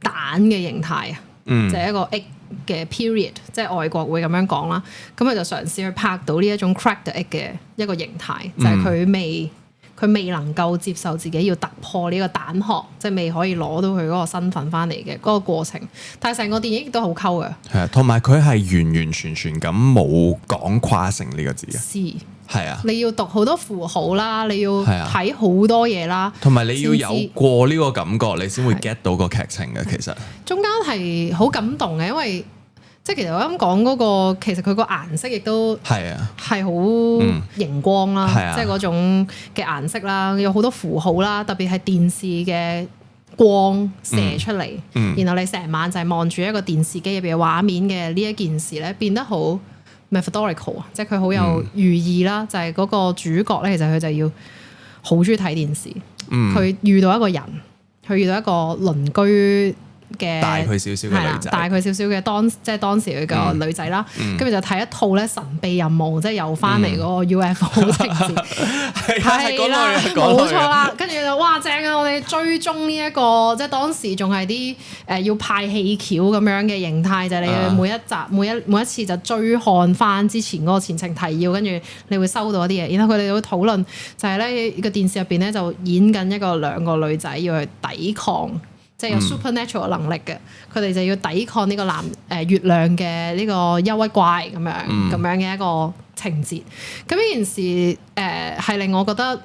蛋嘅形態啊，就係一個 egg 嘅 period，即係外國會咁樣講啦。咁佢就嘗試去拍到呢一種 crack the egg 嘅一個形態，就係佢未能夠接受自己要突破呢個蛋殼，即係未可以攞到佢嗰個身份翻嚟嘅嗰個過程。但係成個電影亦都好溝嘅，係啊，同埋佢係完完全全咁冇講跨性呢個字嘅。係啊，你要讀好多符號啦，你要睇好多嘢啦，同埋你要有過呢個感覺，你先會 get 到個劇情嘅。其實中間係好感動嘅，因為即係其實我啱講嗰個，其實佢個顏色亦都係好熒光啦，即係嗰種嘅顏色啦，有好多符號啦，特別係電視嘅光射出嚟，然後你成晚就係望住一個電視機入邊嘅畫面嘅呢一件事咧，變得好 methodical 啊，即係佢好有寓意啦。就係嗰個主角咧，其實佢就要好中意睇電視。佢遇到一個人，佢遇到一個鄰居嘅大佢少少嘅女仔，大佢少少嘅即係當時佢個女仔啦。跟住就睇一套咧神秘任務，即係又翻嚟嗰個 UFO 情節，係啦，冇錯啦。跟住就哇正啊！我哋追蹤呢一個，即係當時仲係啲要派氣橋咁樣嘅形態，就係你每一集每一次就追看翻之前嗰個前程提要，跟住你會收到一啲嘢。然後佢哋會討論就係咧個電視入邊咧就演緊兩個女仔要去抵抗。即係有 supernatural 嘅能力嘅，佢哋就要抵抗呢個月亮嘅呢個憂鬱怪咁樣嘅一個情節。咁呢件事係令我覺得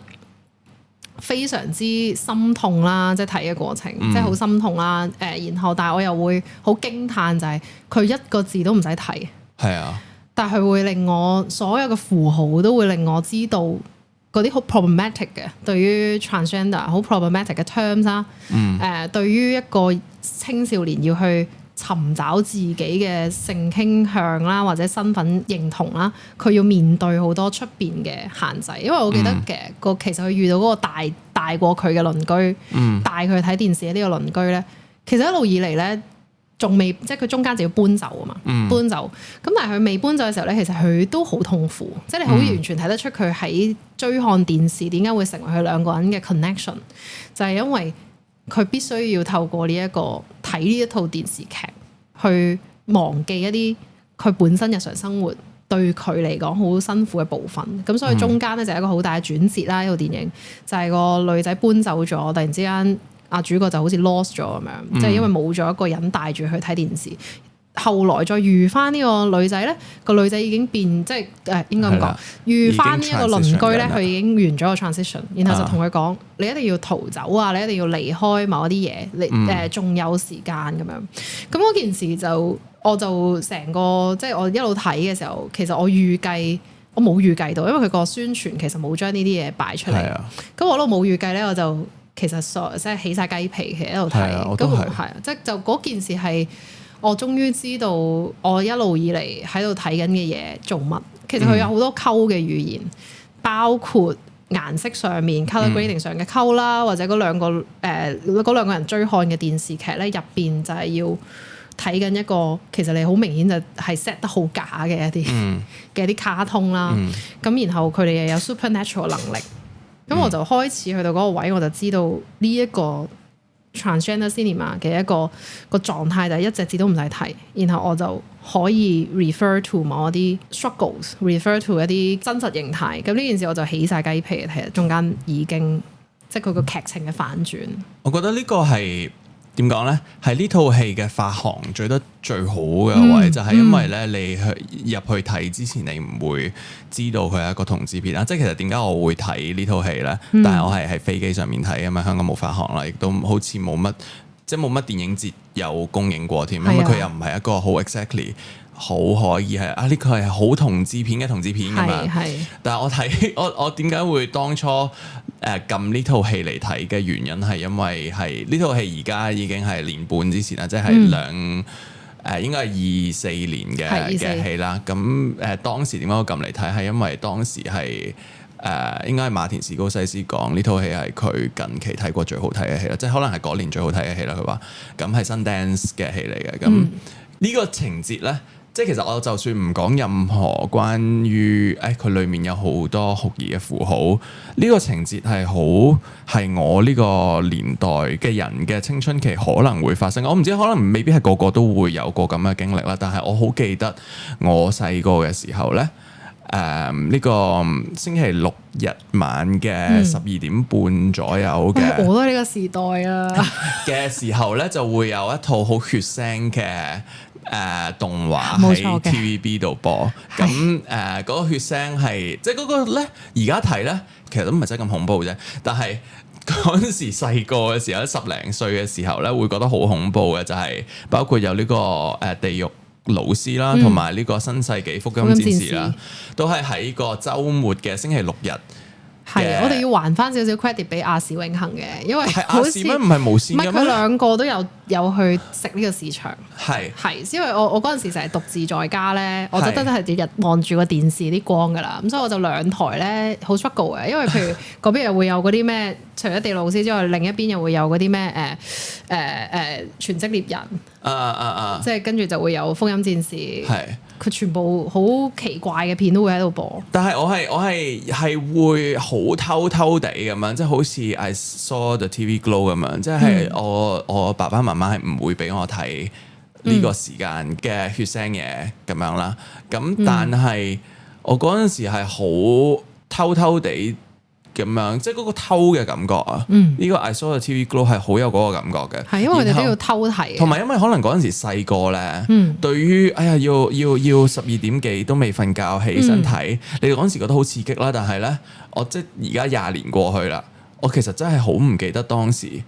非常之心痛啦，即係睇嘅過程，即係好心痛啦。然後但係我又會好驚歎，就係佢一個字都唔使睇，係啊，但係佢會令我所有嘅符號都會令我知道。嗰啲好 problematic 嘅，對於 transgender 好 problematic 嘅 terms 啦，對於一個青少年要去尋找自己嘅性傾向啦，或者身份認同啦，佢要面對好多出邊嘅限制。因為我記得嘅其實佢遇到嗰個大過佢嘅鄰居，帶佢去睇電視嘅呢個鄰居咧，其實一路以嚟咧。仲未，即係佢中間就要搬走啊嘛，搬走。咁但係佢未搬走嘅時候咧，其實佢都好痛苦，即係你好完全睇得出佢喺追看電視點解會成為佢兩個人嘅 connection，就係因為佢必須要透過呢睇呢一套電視劇，去忘記一啲佢本身日常生活對佢嚟講好辛苦嘅部分。咁所以中間咧就係一個好大嘅轉折啦。呢套電影就係個女仔搬走咗，突然之間。主角就好似 lost 咗咁樣，即係因為冇咗一個人帶住去睇電視。後來再遇翻呢個女仔咧，個女仔已經變，即係應該咁講，遇翻呢一個鄰居咧，佢已經完咗個 transition，然後就同佢講：你一定要逃走啊！你一定要離開某一啲嘢，你仲有時間咁樣。咁嗰件事我就成個即係我一路睇嘅時候，其實我冇預計到，因為佢個宣傳其實冇將呢啲嘢擺出嚟。咁我都冇預計咧，我就。其實即係起晒雞皮，其實喺度睇，咁係啊，即係就嗰件事係我終於知道我一路以嚟喺度睇緊嘅嘢做乜。其實佢有好多溝嘅語言，包括顏色上面 color grading 上嘅溝啦，或者嗰兩個人追看嘅電視劇咧，入邊就係要睇緊一個其實你好明顯就係 set 得好假嘅一啲卡通啦。咁然後佢哋又有 supernatural 能力。咁我就開始去到嗰個位，我就知道呢一個 transgender cinema 嘅一個狀態就係一隻字都唔使睇，然後我就可以 refer to 某一啲 struggles，refer to 一啲真實形態。咁呢件事我就起晒雞皮，其實中間已經即係佢個劇情嘅反轉。我覺得呢個係點講咧？係呢套戲嘅發行做得最好嘅位，就係因為咧你入去睇之前，你唔會知道佢係一個同志片啦。即係其實點解我會睇呢套戲咧？但係我係喺飛機上面睇，因為香港冇發行啦，亦都好似冇乜即係冇乜電影節有公映過添，係啊因為佢又唔係一個好 exactly 好可以係呢個係好同志片嘅同志片咁樣。係但係我睇我點解會當初撳呢套戲嚟睇嘅原因係因為係呢套戲而家已經係年半之前啦，即係應該係24年嘅戲啦。咁當時點解我撳嚟睇係因為當時係應該係馬田史高西斯講呢套戲係佢近期睇過最好睇嘅戲啦，即係可能係嗰年最好睇嘅戲啦。佢話咁係 Sundance 嘅戲嚟嘅。咁呢個情節咧。即係其實我就算唔講任何關於佢裡面有好多酷兒嘅符號，呢個情節係我呢個年代嘅人嘅青春期可能會發生。我唔知可能未必係個個都會有過咁嘅經歷啦，但係我好記得我細個嘅時候呢，呢個星期六日晚嘅12點半左右嘅，我都係呢個時代啊嘅時候呢，就會有一套好血腥嘅動畫喺 TVB 度播，咁嗰個血腥係即係嗰個咧，而家睇咧其實都唔係真係咁恐怖啫。但係嗰陣時細個嘅時候，10零歲嘅時候咧，會覺得好恐怖嘅，就係包括有呢個地獄老師啦，同埋呢個新世紀福音戰士啦，都係喺個週末嘅星期六日。係，我哋要還翻少少 credit 俾亞視永恆嘅，因為係亞視咩？唔係無線嘅咩？佢兩個都有去食呢個市場。係，因為我嗰陣時成日獨自在家咧，我就真係日日望住個電視啲光㗎啦。咁所以我就兩台咧好 struggle 嘅，因為譬如嗰邊又會有嗰啲咩，除咗地老師之外，另一邊又會有嗰啲咩全職獵人，即係跟住就會有福音戰士。係。佢全部好奇怪嘅片都會喺度播，但係我係會好偷偷地咁樣，即係好似 I saw the TV glow 咁樣，即係我爸爸媽媽係唔會俾我睇呢個時間嘅血腥嘢咁樣啦。咁但係我嗰陣時係好偷偷地咁樣，即係嗰個偷嘅感覺啊！呢個 I saw the TV glow 係好有嗰個感覺嘅，係因為我哋都要偷睇，同埋因為可能嗰陣時細個咧，對於要12點幾都未瞓覺起身睇，你哋嗰陣時覺得好刺激啦。但係咧，我即係而家20年過去啦，我其實真係好唔記得當時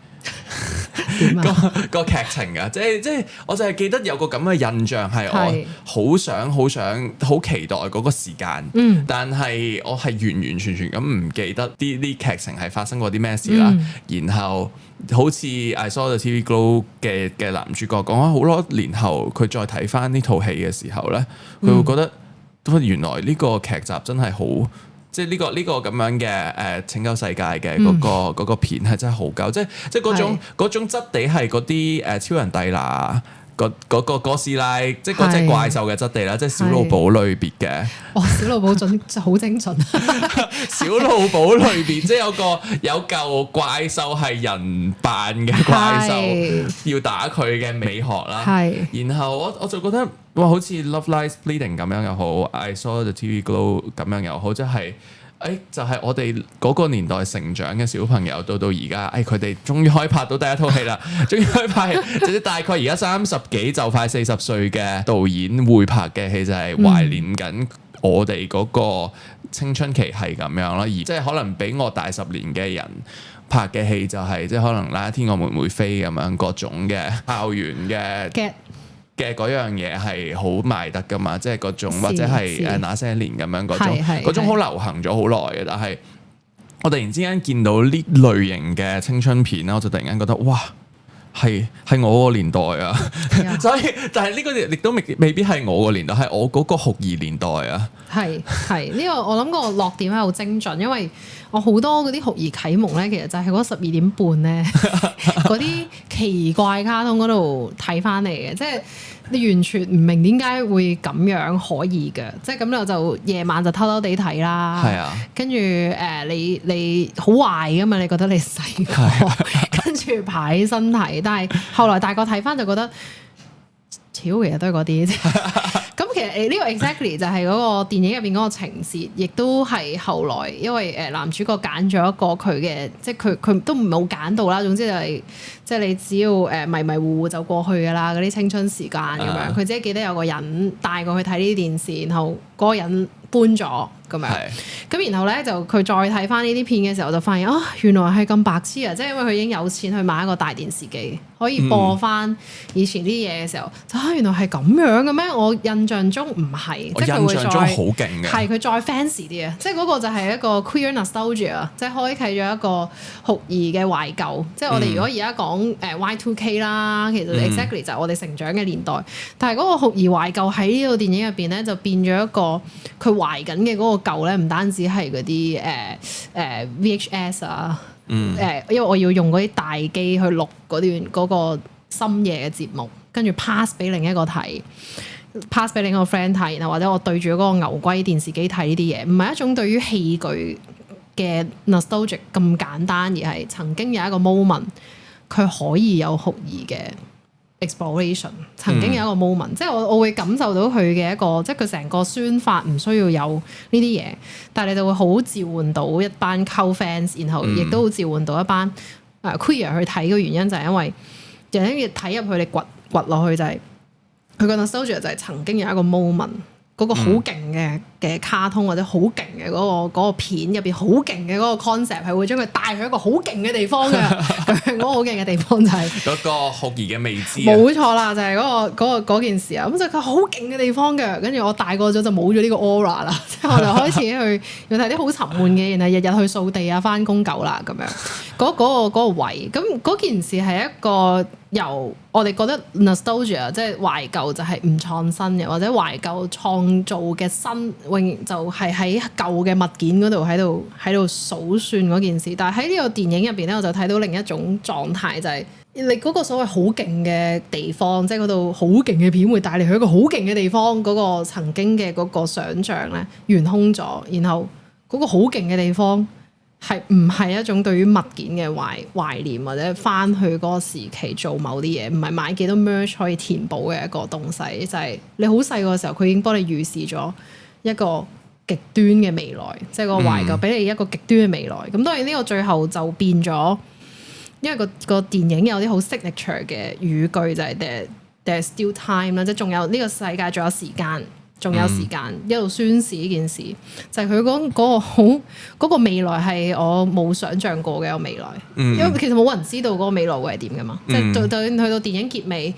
個劇情㗎，即係我就係記得有個咁嘅印象係我好想好期待嗰個時間，但係我係完完全全咁唔記得啲劇情係發生過啲咩事啦。然後好似 I saw the TV glow 嘅男主角講咗好多年後，佢再睇翻呢套戲嘅時候咧，佢會覺得原來呢個劇集真係好。即係呢個咁樣嘅拯救世界嘅嗰個片係真係好夠，即係嗰種質地係嗰啲超人蒂娜嗰個哥斯拉，即係嗰隻怪獸嘅質地啦，即係小露寶類別嘅。小露寶好精準。小露寶類別即係有嚿怪獸係人扮嘅怪獸，要打佢嘅美學啦。然後我就覺得哇，好似 Love Lies Bleeding 咁樣又好，I Saw the TV Glow 咁樣又好，即係。就係我哋嗰個年代成長嘅小朋友，到而家，佢哋終於可以拍到第一套戲啦！終於可以拍，即係大概而家30幾就快40歲嘅導演會拍嘅戲，就係懷念緊我哋嗰個青春期係咁樣咯。而即係可能比我大10年嘅人拍嘅戲，就係即係可能那一天我們會飛咁樣各種嘅校園嘅嗰樣嘢係好賣得噶嘛，即係嗰種或者係那些年咁樣嗰種好流行咗好耐嘅，但係我突然之間見到呢類型嘅青春片啦，我就突然間覺得哇，係我個年代啊！所以但係呢個亦都未必係我個年代，係我嗰個酷兒年代啊！係呢個我諗個落點係好精準，因為我好多嗰啲酷兒啟蒙咧，其實就係嗰12點半咧嗰啲奇怪卡通嗰度睇翻嚟嘅，即係你完全唔明點解會咁樣可以嘅，即係咁你就夜晚就偷偷地睇啦。係啊，跟住你好壞噶嘛？你覺得你細個跟住爬起身睇，但係後來大個睇翻就覺得，超其實都係嗰啲。咁其實呢個 exactly 就係嗰個電影入邊嗰個情節，亦都係後來因為男主角揀咗一個佢嘅，即係佢都唔冇揀到啦。總之就係即係你只要迷迷糊糊就過去㗎啦，嗰啲青春時間咁樣。佢只係記得有個人帶過去睇呢啲電視，然後嗰個人搬咗，咁樣。咁然後咧就佢再睇翻呢啲片嘅時候，就發現原來係咁白痴啊！即係因為佢已經有錢去買一個大電視機，可以播翻以前啲嘢嘅時候，就原來係咁樣嘅咩？我印象中唔係，即係佢會再好勁嘅，係佢再 fancy 啲啊！即係嗰個就係一個 queer nostalgia，即係開啟咗一個酷兒嘅懷舊。即係我哋如果而家講Y2K 啦，其實 exactly 就係我哋成長嘅年代。但係嗰個酷兒懷舊喺呢套電影入邊咧，就變咗一個佢懷緊嘅嗰個舊咧，唔單止係嗰啲VHS 啊，因為我要用嗰啲大機去錄嗰個深夜嘅節目，跟住 pass 俾另一個睇，pass 俾另一個 friend 睇，然後或者我對住嗰個牛龜電視機睇呢啲嘢，唔係一種對於器具嘅 nostalgic 咁簡單，而係曾經有一個 moment 佢可以有酷兒嘅 exploration， 曾經有一個 moment，即係我會感受到佢嘅一個，即係佢成個宣發唔需要有呢啲嘢，但係你就會好召喚到一班 cult fans， 然後亦都好召喚到一班queer 去睇嘅原因就係因為人一睇入去，你掘落去就係佢個 nostalgia 就係曾經有一個 moment。嗰個好勁嘅卡通或者好勁嘅嗰個片入邊好勁嘅嗰個 concept 係會將佢帶去一個好勁嘅地方嘅，嗰個好勁嘅地方就係嗰個酷兒嘅未知。冇錯啦，就係嗰件事啊！咁就佢好勁嘅地方嘅，跟住我大個咗就冇咗呢個 aura 啦，即係我就開始去要睇啲好沉悶嘅，然後日日去掃地啊、翻工夠啦咁樣。嗰個位，咁嗰件事係一個由我哋覺得 nostalgia 即係懷舊就係唔創新嘅，或者懷舊創造嘅新永遠就係喺舊嘅物件嗰度喺度數算嗰件事。但係喺呢個電影入邊咧，我就睇到另一種狀態，就係你嗰個所謂好勁嘅地方，即係嗰度好勁嘅片會帶你去一個好勁嘅地方，嗰個曾經嘅嗰個想像咧懸空咗，然後嗰個好勁嘅地方。係唔係一種對於物件嘅懷念，或者翻去嗰個時期做某啲嘢，唔係買幾多 merch 可以填補嘅一個東西，就係你好細個嘅時候，佢已經幫你預示咗一個極端嘅未來，即係個懷舊俾你一個極端嘅未來。咁當然呢個最後就變咗，因為個電影有啲好 signature 嘅語句，就係 there's still time 啦，即係仲有呢個世界仲有時間。仲有時間一路宣示呢件事，就係佢講嗰個未來係我冇想像過嘅一個未來，因為其實冇人知道嗰個未來會係點㗎嘛。即係就算去到電影結尾，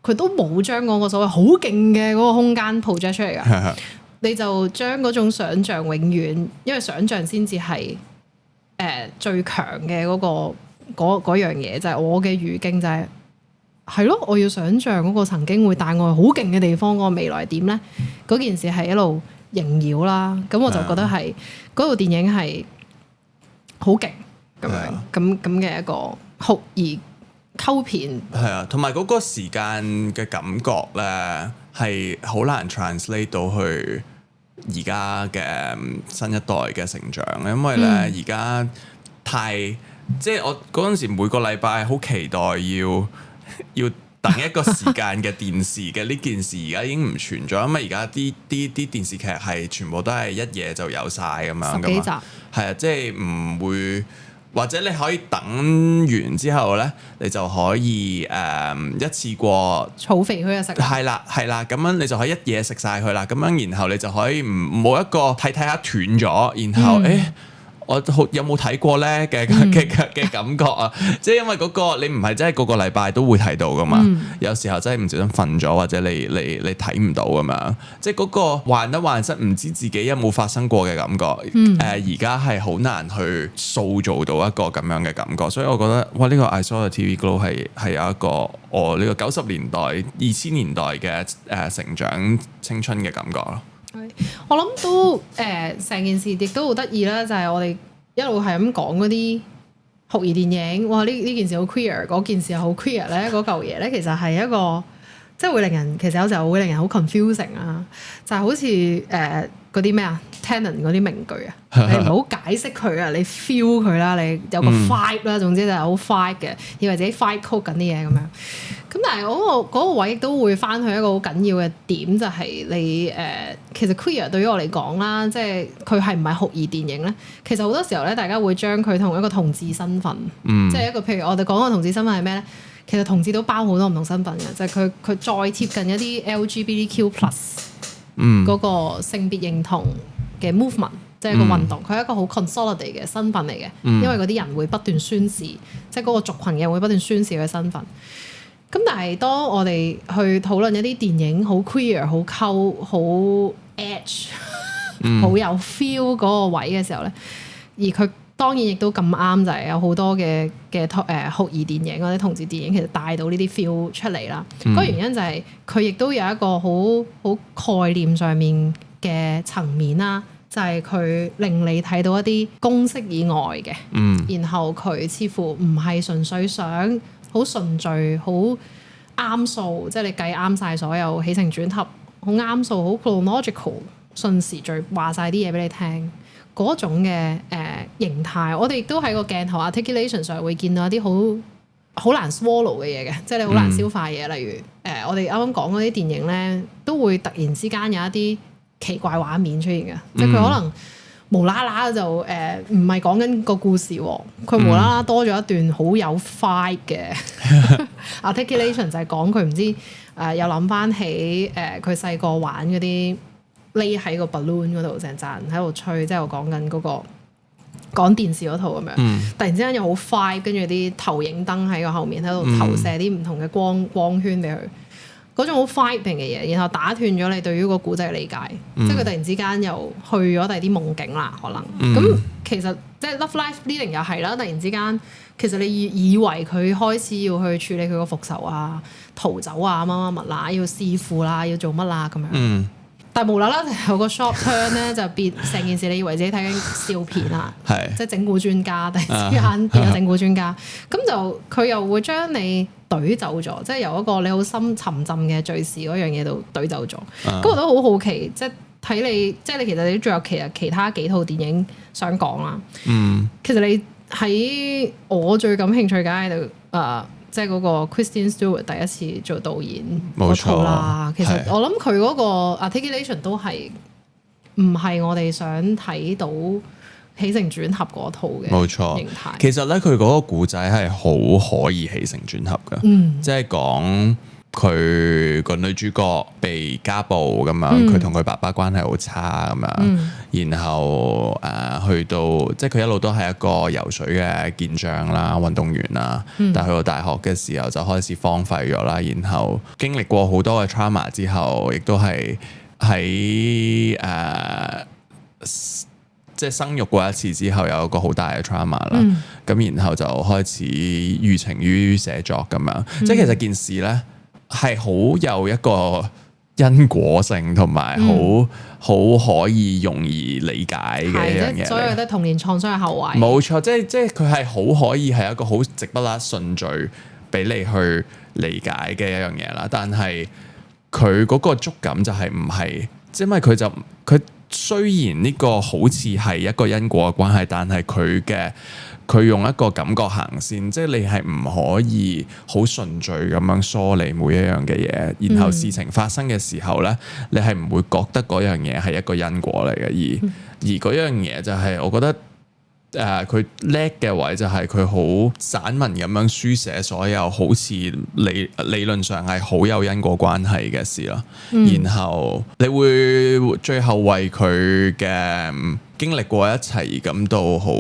佢都冇將嗰個所謂好勁嘅嗰個空間 project 出嚟㗎。你就將嗰種想像永遠，因為想像先至係最強嘅嗰樣嘢，就係我嘅語境就係咯，我要想像嗰個曾經會帶我去好勁嘅地方，嗰個未來係點咧？嗰件事係一路縈繞啦，咁我就覺得係嗰部電影係好勁咁樣咁嘅一個酷兒溝片。係啊，同埋嗰個時間嘅感覺咧係好難 translate 到去而家嘅新一代嘅成長，因為咧而家太即係我嗰陣時每個禮拜好期待要等一個時間嘅電視嘅呢件事，而家已經唔存在，因為而家啲電視劇係全部都係一夜就有晒咁樣十幾集，係啊，即係唔會，或者你可以等完之後咧，你就可以一次過儲肥佢就食。係啦，咁樣你就可以一夜食晒佢啦，咁樣然後你就可以冇一個睇下斷咗，然後我有冇睇過咧嘅感覺啊？即係因為嗰個你唔係真係個個禮拜都會睇到噶嘛，有時候真係唔小心瞓咗，或者你睇唔到咁樣，即係嗰個患得患失，唔知自己有冇發生過嘅感覺。而家係好難去塑造到一個咁樣嘅感覺，所以我覺得哇，呢個 I Saw the TV Glow 係有一個我呢個90年代、2000年代嘅成長青春嘅感覺咯。我諗都成件事亦都好得意啦，就係我哋一路係咁講嗰啲酷兒電影，哇！呢件事好 queer， 嗰件事又好 queer 咧，嗰嚿嘢咧其實係一個即係會令人其實有時候會令人好 confusing 啊，就係好似嗰啲咩啊 Tenet 嗰啲名句啊，你唔好解釋佢啊，你 feel 佢啦，你有個 vibe 啦，總之就係好 vibe 嘅，以為自己 vibe code 緊啲嘢咁樣。咁但係嗰個位亦都會翻去一個好緊要嘅點，就係你其實 queer 對於我嚟講啦，即係佢係唔係酷兒電影咧？其實好多時候咧，大家會將佢同一個同志身份，即係一個譬如我哋講個同志身份係咩咧？其實同志都包好多唔同身份嘅，就係佢再貼近一啲 LGBTQ+ 嗰個性別認同嘅 movement，即係一個運動，佢係一個好 consolidate 嘅身份嚟嘅，因為嗰啲人會不斷宣示，即係嗰個族群嘅人會不斷宣示佢嘅身份。咁但係當我哋去討論一啲電影好 queer、好溝、好 edge、好有 feel 嗰個位嘅時候咧，而佢當然亦都咁啱就係有好多嘅酷兒電影或者同志電影，其實帶到呢啲 feel 出嚟啦。嗰個原因就係佢亦都有一個好概念上面嘅層面啦，就係佢令你睇到一啲公式以外嘅，然後佢似乎唔係純粹想好順序、好啱數，即係你計啱晒所有起承轉合，好啱數、好 chronological 順時序話晒啲嘢俾你聽嗰種嘅形態。我哋亦都喺個鏡頭 articulation 上會見到一啲好難 swallow 嘅嘢嘅，即係你好難消化嘢。例如我哋啱啱講嗰啲電影咧，都會突然之間有一啲奇怪畫面出現嘅，即係佢可能無啦啦就唔係講緊個故事喎，佢無啦啦多咗一段好有 vibe 嘅 articulation， 就係講佢唔知又諗翻起佢細個玩嗰啲匿喺個 balloon 嗰度成陣喺度吹，即係我講緊嗰個講電視嗰套咁樣，突然之間又好 vibe，跟住啲投影燈喺個後面喺度投射啲唔同嘅光圈俾佢。嗰種好 vibing 嘅嘢，然後打斷咗你對於個古仔嘅理解，即係佢突然之間又去咗第啲夢境啦，可能咁其實即係 Love Life Bleeding 又係啦，突然之間其實你以為佢開始要去處理佢個復仇啊、逃走啊、乜乜物啦，要弒父啦，要做乜啦咁樣。但係無啦啦有個 short turn 咧，就變成件事，你以為自己睇緊笑片啊，即係整蠱專家，突然之間變咗整蠱專家，咁就佢又會將你懟走咗，即係由一個你好深沉浸嘅敘事嗰樣嘢度懟走咗。咁我都好好奇，即係睇你，即係你其實你仲有其他幾套電影想講啦。其實你喺我最感興趣嘅喺度即係嗰個 Kristen Stewart 第一次做導演嗰套啦。其實我諗佢嗰個 articulation 都係唔係我哋想睇到起承轉合嗰套嘅形態。其實咧，佢嗰個故仔係好可以起承轉合嘅，即係講佢個女主角被家暴咁樣，佢同佢爸爸關係好差咁樣，然後去到即係佢一路都係一個游水嘅健將啦、運動員啦，但係去到大學嘅時候就開始荒廢咗啦，然後經歷過好多嘅 trauma 之後，亦都係喺即係生育過一次之後有一個好大嘅 trauma 啦，咁然後就開始寓情於寫作咁樣，即係其實件事咧係好有一個因果性同埋好可以容易理解嘅一樣嘢，所有都童年創傷嘅後遺。冇錯，即係佢係好可以係一個好直不甩順序俾你去理解嘅一樣嘢啦。但係佢嗰個觸感就係唔係，因為佢雖然呢個好似係一個因果嘅關係，但係佢用一個感覺行先，即係你係唔可以好順序咁樣梳理每一樣嘅嘢，然後事情發生嘅時候咧，你係唔會覺得嗰樣嘢係一個因果嚟嘅，而嗰樣嘢就係我覺得佢叻嘅位就係佢好散文咁樣書寫所有好似理論上係好有因果關係嘅事咯，然後你會最後為佢嘅經歷過一切而感到好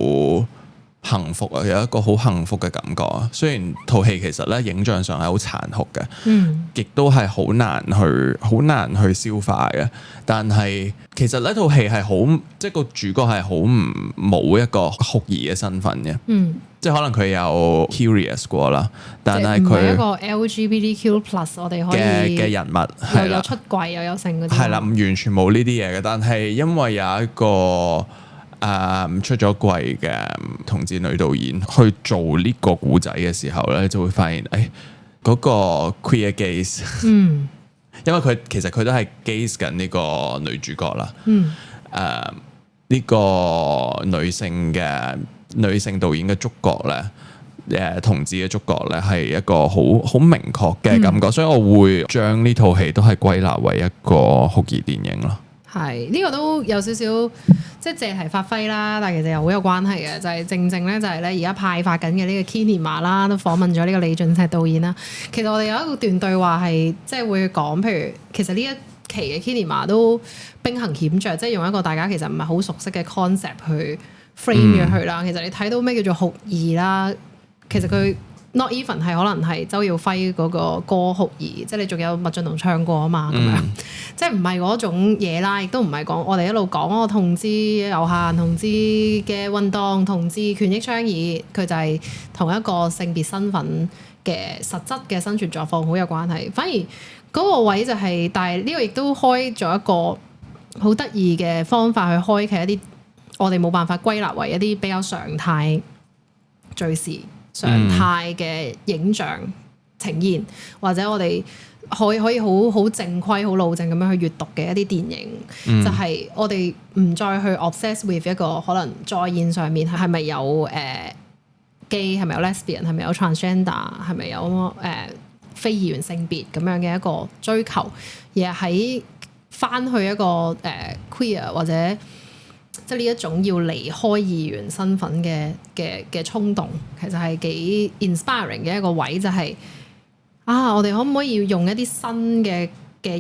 幸福啊，有一個好幸福嘅感覺啊。雖然套戲其實咧影像上係好殘酷嘅，亦都係好難去消化嘅。但係其實呢套戲係好，即係個主角係好冇一個酷兒嘅身份嘅，即係可能佢有 curious 過啦，但係佢唔係一個 LGBTQ+ 我哋可以嘅人物，係又有出櫃又有性嗰啲，係啦，完全冇呢啲嘢嘅。但係因為有一個出咗櫃嘅同志女導演去做呢個故仔嘅時候咧，就會發現嗰個 queer gaze，因為其實佢都係 gaze 緊呢個女主角啦。呢個女性導演嘅觸覺咧，同志嘅觸覺咧，係一個好明確嘅感覺，所以我會將呢套戲都係歸納為一個酷兒電影咯。係呢個都有少少即係借題發揮啦，但係其實又好有關係嘅，就係正咧就係咧而家派發緊嘅呢個 Kinema 啦，都訪問咗呢個李俊錫導演啦。其實我哋有一段對話係即係會講，譬如其實呢一期嘅 Kinema 都兵行險著，即係用一個大家其實唔係好熟悉嘅 concept 去 frame 咗佢啦。其實你睇到咩叫做酷兒啦，其實佢 not even 係可能係周耀輝嗰個歌酷兒，即係你仲有麥浚龍唱過啊嘛咁樣，即係唔係嗰種嘢啦，亦都唔係講我哋一路講嗰個同志遊行、同志嘅運動、同志權益倡議，佢就係同一個性別身份嘅實質嘅生存狀況好有關係。反而嗰個位就係，但係呢個亦都開咗一個好得意嘅方法去開啟一啲我哋冇辦法歸納為一啲比較常態敘事常態嘅影像呈現，或者我哋可以好正規、好老正咁樣去閱讀嘅一啲電影，就係我哋唔再去 obsess with 一個可能在現上面係咪有gay，係咪有 lesbian， 係咪有 transgender， 係咪有非二元性別咁樣嘅一個追求，而係喺翻去一個queer 或者即係呢一種要離開二元身份嘅衝動，其實係幾 inspiring 嘅一個位，就係我哋可唔可以用一啲新嘅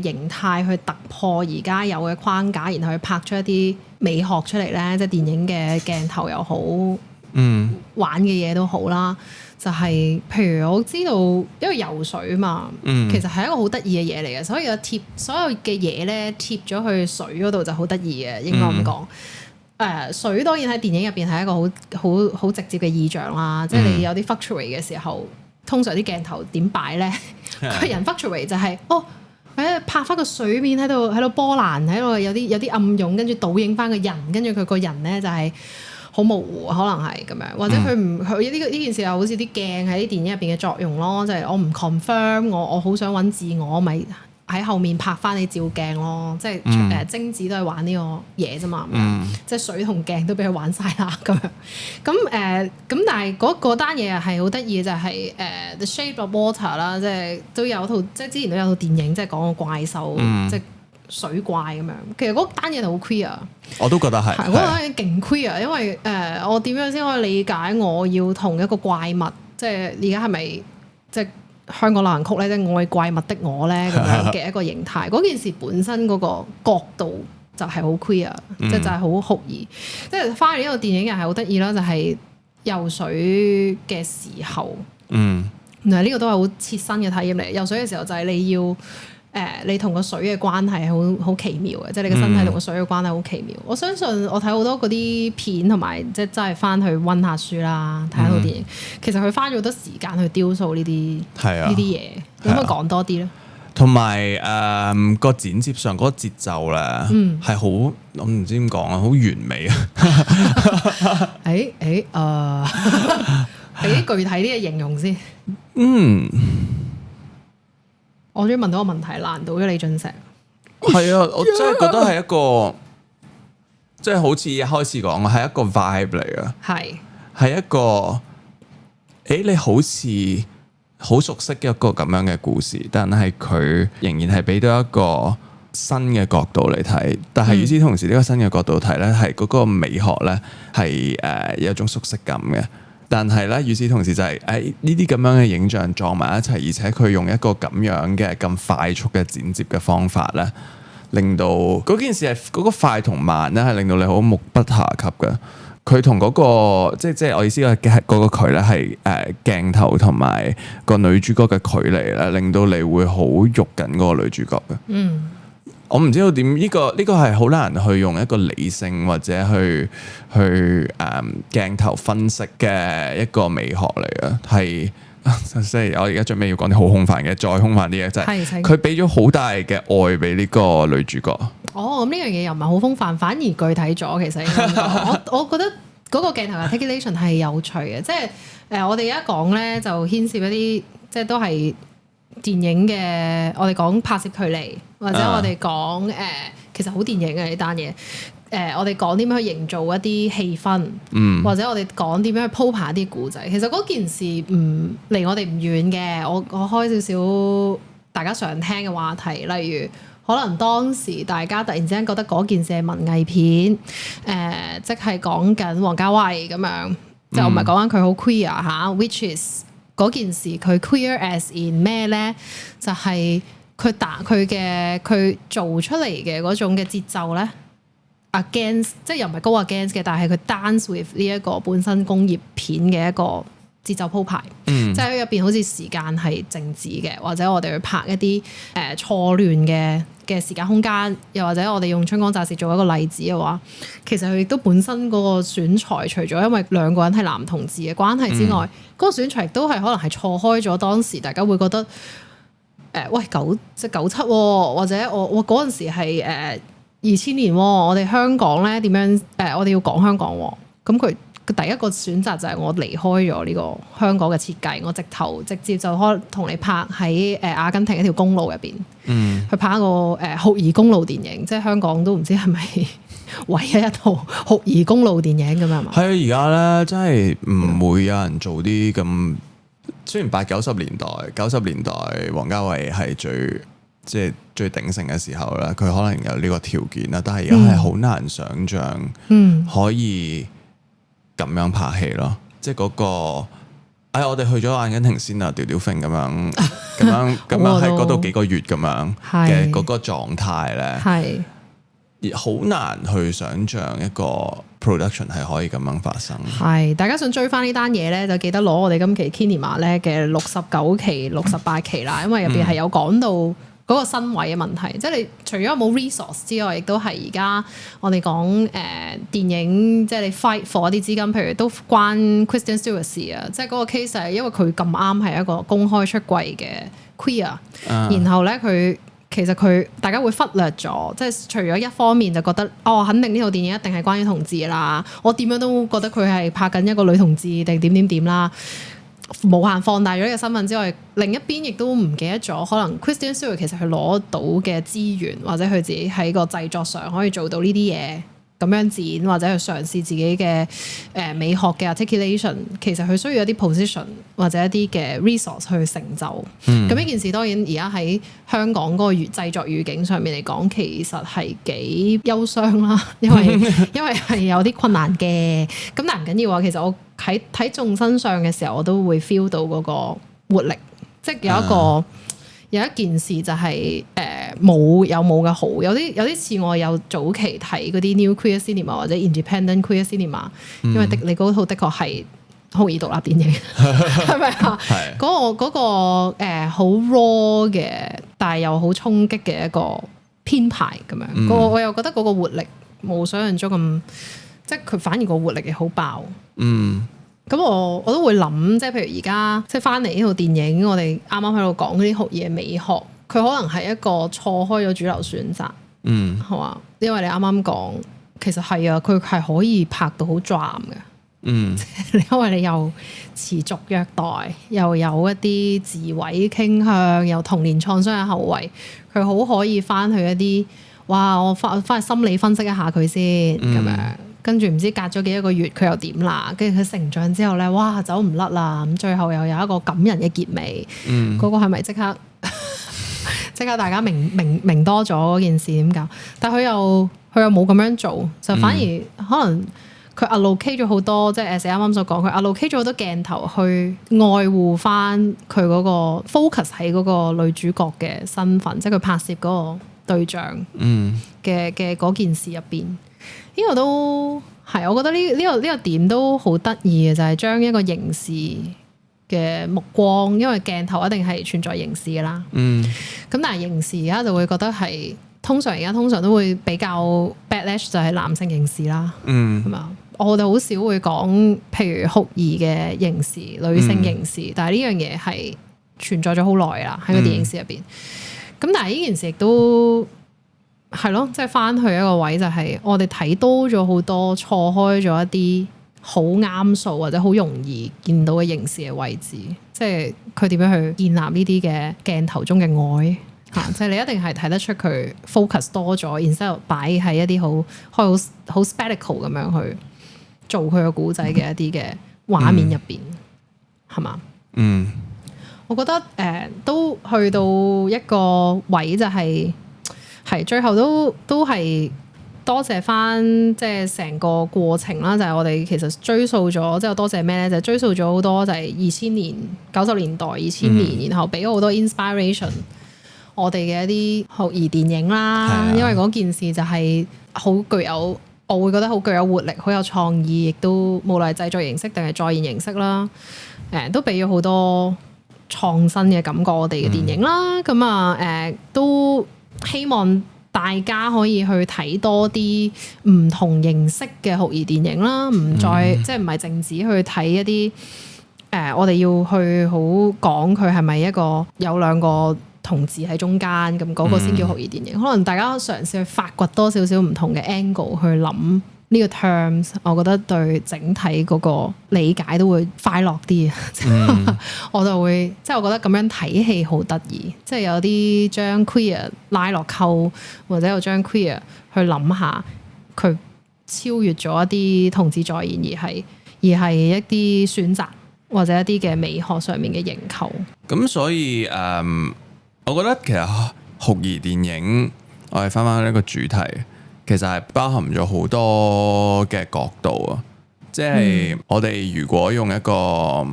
形態去突破而家有嘅框架，然後去拍出一啲美學出嚟咧？即係電影嘅鏡頭又好，玩嘅嘢都好啦。就係譬如我知道，因為游水嘛，其實係一個好得意嘅嘢嚟嘅，所有嘅嘢咧貼咗去水嗰度就好得意嘅，應該咁講。水當然喺電影入邊係一個好直接嘅意象啦，即係你有啲 fluctuate 嘅時候，通常啲鏡頭點擺咧？個人 fluctuate 就係拍翻個水面喺度波瀾，喺度有啲暗湧，跟住倒影翻個人，跟住佢個人咧就係好模糊，可能係咁樣，或者佢呢件事又好似啲鏡喺啲電影入邊嘅作用咯，就係我唔 confirm，我好想揾自我，咪喺後面拍翻你照鏡咯，即係貞子都係玩呢個嘢啫嘛，即係水同鏡都俾佢玩晒啦咁樣。咁但係嗰單嘢係好得意嘅，就係The Shape of Water 啦，即係都有套，即係之前都有套電影，即係講個怪獸，即係水怪咁樣。其實嗰單嘢就好 queer，我都覺得係，嗰單嘢勁 queer，因為我點樣先可以理解我要同一個怪物，即係而家係咪即係香港流行曲咧，即係愛怪物的我咧咁樣嘅一個形態。嗰件事本身嗰個角度就係好 queer，即係就係好酷兒。即係翻嚟呢個電影又係好得意啦，就係游水嘅時候，原來呢個都係好切身嘅體驗嚟。游水嘅時候就係你要你同個水嘅關係好奇妙嘅，即係你嘅身體同個水嘅關係好奇妙。我相信我睇好多嗰啲片同埋即係真係翻去温下書啦，睇下套電影。其實佢花咗好多時間去雕塑呢啲嘢，可唔可以講多啲咧？同埋個剪接上嗰個節奏咧係好，我唔知點講啊，好完美啊！俾啲具體啲嘅形容先。我終於問到個問題，難到咗李俊石。係啊，我真係覺得係一個，即係好似一開始講嘅係一個 vibe 嚟嘅，係一個，你好似好熟悉一個咁樣嘅故事，但係佢仍然係俾到一個新嘅角度嚟睇。但係與此同時，呢個新嘅角度睇咧，係嗰個美學咧係有一種熟悉感嘅。但係咧，與此同時就係呢啲咁樣嘅影像撞埋一齊，而且佢用一個咁樣嘅咁快速嘅剪接嘅方法咧，令到嗰件事係嗰個快同慢咧，係令到你好目不暇給嘅。佢同嗰個即係我意思係嗰個距咧係鏡頭同埋個女主角嘅距離咧，令到你會好喐緊嗰個女主角嘅。我唔知道點呢個係好難去用一個理性或者去鏡頭分析嘅一個美學嚟嘅，係即係我而家最尾要講啲好空泛嘅，再空泛啲嘅，就係佢俾咗好大嘅愛俾呢個女主角。咁呢樣嘢又唔係好空泛，反而具體咗。其實我覺得嗰個鏡頭嘅 articulation 係有趣嘅，即係我哋而家講咧就牽涉一啲即係都係電影嘅，我哋講拍攝距離，或者我哋講其實好電影嘅呢單嘢。我哋講點樣去營造一啲氣氛，或者我哋講點樣去鋪排一啲故仔。其實嗰件事唔離我哋唔遠嘅。我開少少大家常聽嘅話題，例如可能當時大家突然之間覺得嗰件事係文藝片，即係講緊王家衛咁樣，就唔係講緊佢好 queer 嚇，which is 嗰件事佢 queer as in 咩咧？就係佢做出嚟嘅嗰種嘅節奏咧 against 即係又唔係高 against 嘅，但係佢 dance with 呢一個本身工業片嘅一個節奏鋪排，即係入邊好似時間係靜止嘅，或者我哋去拍一啲錯亂嘅時間空間，又或者我哋用春光乍泄做一個例子嘅話，其實佢亦都本身嗰個選材，除咗因為兩個人係男同志嘅關係之外，嗰個選材亦都係可能係錯開咗當時大家會覺得喂97或者我嗰陣時係2000年我哋香港咧點樣我哋要講香港喎，咁佢第一個選擇就係我離開咗呢個香港嘅設計，我直接就可同你拍喺阿根廷一條公路入邊，去拍一個酷兒公路電影，即係香港都唔知係咪唯一一套酷兒公路電影咁樣嘛？係啊，而家咧真係唔會有人做啲咁，雖然80、90年代王家衛係最鼎盛嘅時候咧，佢可能有呢個條件啦，但係而家係好難想像可以咁樣拍戲咯，即係嗰個，我哋去咗阿根廷先啊，吊揈咁樣喺嗰度幾個月咁樣嘅嗰個狀態咧，係好難去想像一個 production 係可以咁樣發生。係，大家想追翻呢單嘢咧，就記得攞我哋今期 Kinema 咧嘅69期、68期啦，因為入邊係有講到嗰個身位嘅問題，即係你除咗冇 resource 之外，亦都係而家我哋講電影，即係你 fight for 一啲資金，譬如都關 Kristen Stewart 事啊，即係嗰個 case 係因為佢咁啱係一個公開出櫃嘅 queer，然後咧其實佢大家會忽略咗，即係除咗一方面就覺得肯定呢套電影一定係關於同志啦，我點樣都覺得佢係拍緊一個女同志定點啦。無限放大咗呢個身份之外，另一邊亦都唔記得咗，可能 Kristen Stewart 其實佢攞到嘅資源，或者佢自己喺個製作上可以做到呢啲嘢，咁樣剪或者去嘗試自己嘅美學嘅 articulation， 其實佢需要一啲 position 或者一啲嘅 resource 去成就。咁呢件事當然而家喺香港嗰個製作語境上面嚟講，其實係幾憂傷啦，因為係有啲困難嘅。咁但係唔緊要啊，其實我喺眾身上嘅時候，我都會 feel 到嗰個活力，即係有一件事就係冇嘅好，有啲似我有早期睇嗰啲 New Queer Cinema 或者 Independent Queer Cinema，因為你嗰套的確係酷兒獨立電影，係咪啊？嗰個好 raw 嘅，但係又好衝擊嘅一個編排咁樣，我又覺得嗰個活力冇想象中咁，即係佢反而個活力係好爆。咁我都會諗，即係譬如而家即係翻嚟呢套電影，我哋啱啱喺度講嗰啲酷兒嘅美學，佢可能係一個錯開咗主流選擇，係嘛？因為你啱啱講，其實係啊，佢係可以拍到好 dram 嘅，因為你又持續虐待，又有一啲自毀傾向，又童年創傷嘅後遺，佢好可以翻去一啲，我翻去心理分析一下佢先咁樣。跟住唔知隔咗幾多個月佢又點啦，跟住佢成長之後咧，走唔甩啦，咁最後又有一個感人嘅結尾，嗰個係咪即刻大家明多咗嗰件事點搞？但佢又冇咁樣做，就反而可能佢 allocate 咗好多，即係啱啱所講，佢 allocate 咗好多鏡頭去愛護翻佢嗰個 focus 喺嗰個女主角嘅身份，即係佢拍攝嗰個對象嘅嗰件事入邊。呢個都係，我覺得呢個點都好得意嘅，就係將一個刑事嘅目光，因為鏡頭一定係存在刑事㗎啦。咁但係刑事而家就會覺得係通常都會比較 backlash 就係男性刑事啦。係嘛？我哋好少會講譬如酷兒嘅刑事、女性刑事，但係呢樣嘢係存在咗好耐啦喺個電影史入邊。咁但係呢件事亦都係咯，即係翻去一個位就係我哋睇多咗好多錯開咗一啲好啱數或者好容易見到嘅刑事嘅位置，即係佢點樣去建立呢啲嘅鏡頭中嘅愛嚇，即係你一定係睇得出佢 focus 多咗，然之後擺喺一啲好 spectacle 咁樣去做佢個故仔嘅一啲嘅畫面入邊，係嘛？我覺得都去到一個位就係最後都係多謝翻即係成個過程啦，就係我哋其實追溯咗，即係多謝咩咧？就係追溯咗好多就係2000年、90年代、2000年，然後俾好多 inspiration。我哋嘅一啲酷兒電影啦，因為嗰件事就係好具有，我會覺得好具有活力，好有創意，亦都無論係製作形式定係再現形式啦，都俾咗好多創新嘅感覺我哋嘅電影啦。咁都希望大家可以去睇多啲唔同形式嘅酷兒電影啦，唔再即係唔係淨止去睇一啲我哋要去好講佢係咪一個有兩個同志喺中間咁嗰個先叫酷兒電影。可能大家嘗試去發掘多少少唔同嘅 angle 去諗呢個 terms， 我覺得對整體嗰個理解都會快樂啲。我就會即係我覺得咁樣睇戲好得意，即係有啲將 queer 拉落扣，或者有將 queer 去諗下佢超越咗一啲同志再現，而係一啲選擇或者一啲嘅美學上面嘅認購。咁所以我覺得其實酷兒電影，我哋翻返呢個主題，其實係包含咗好多嘅角度啊！即係我哋如果用一個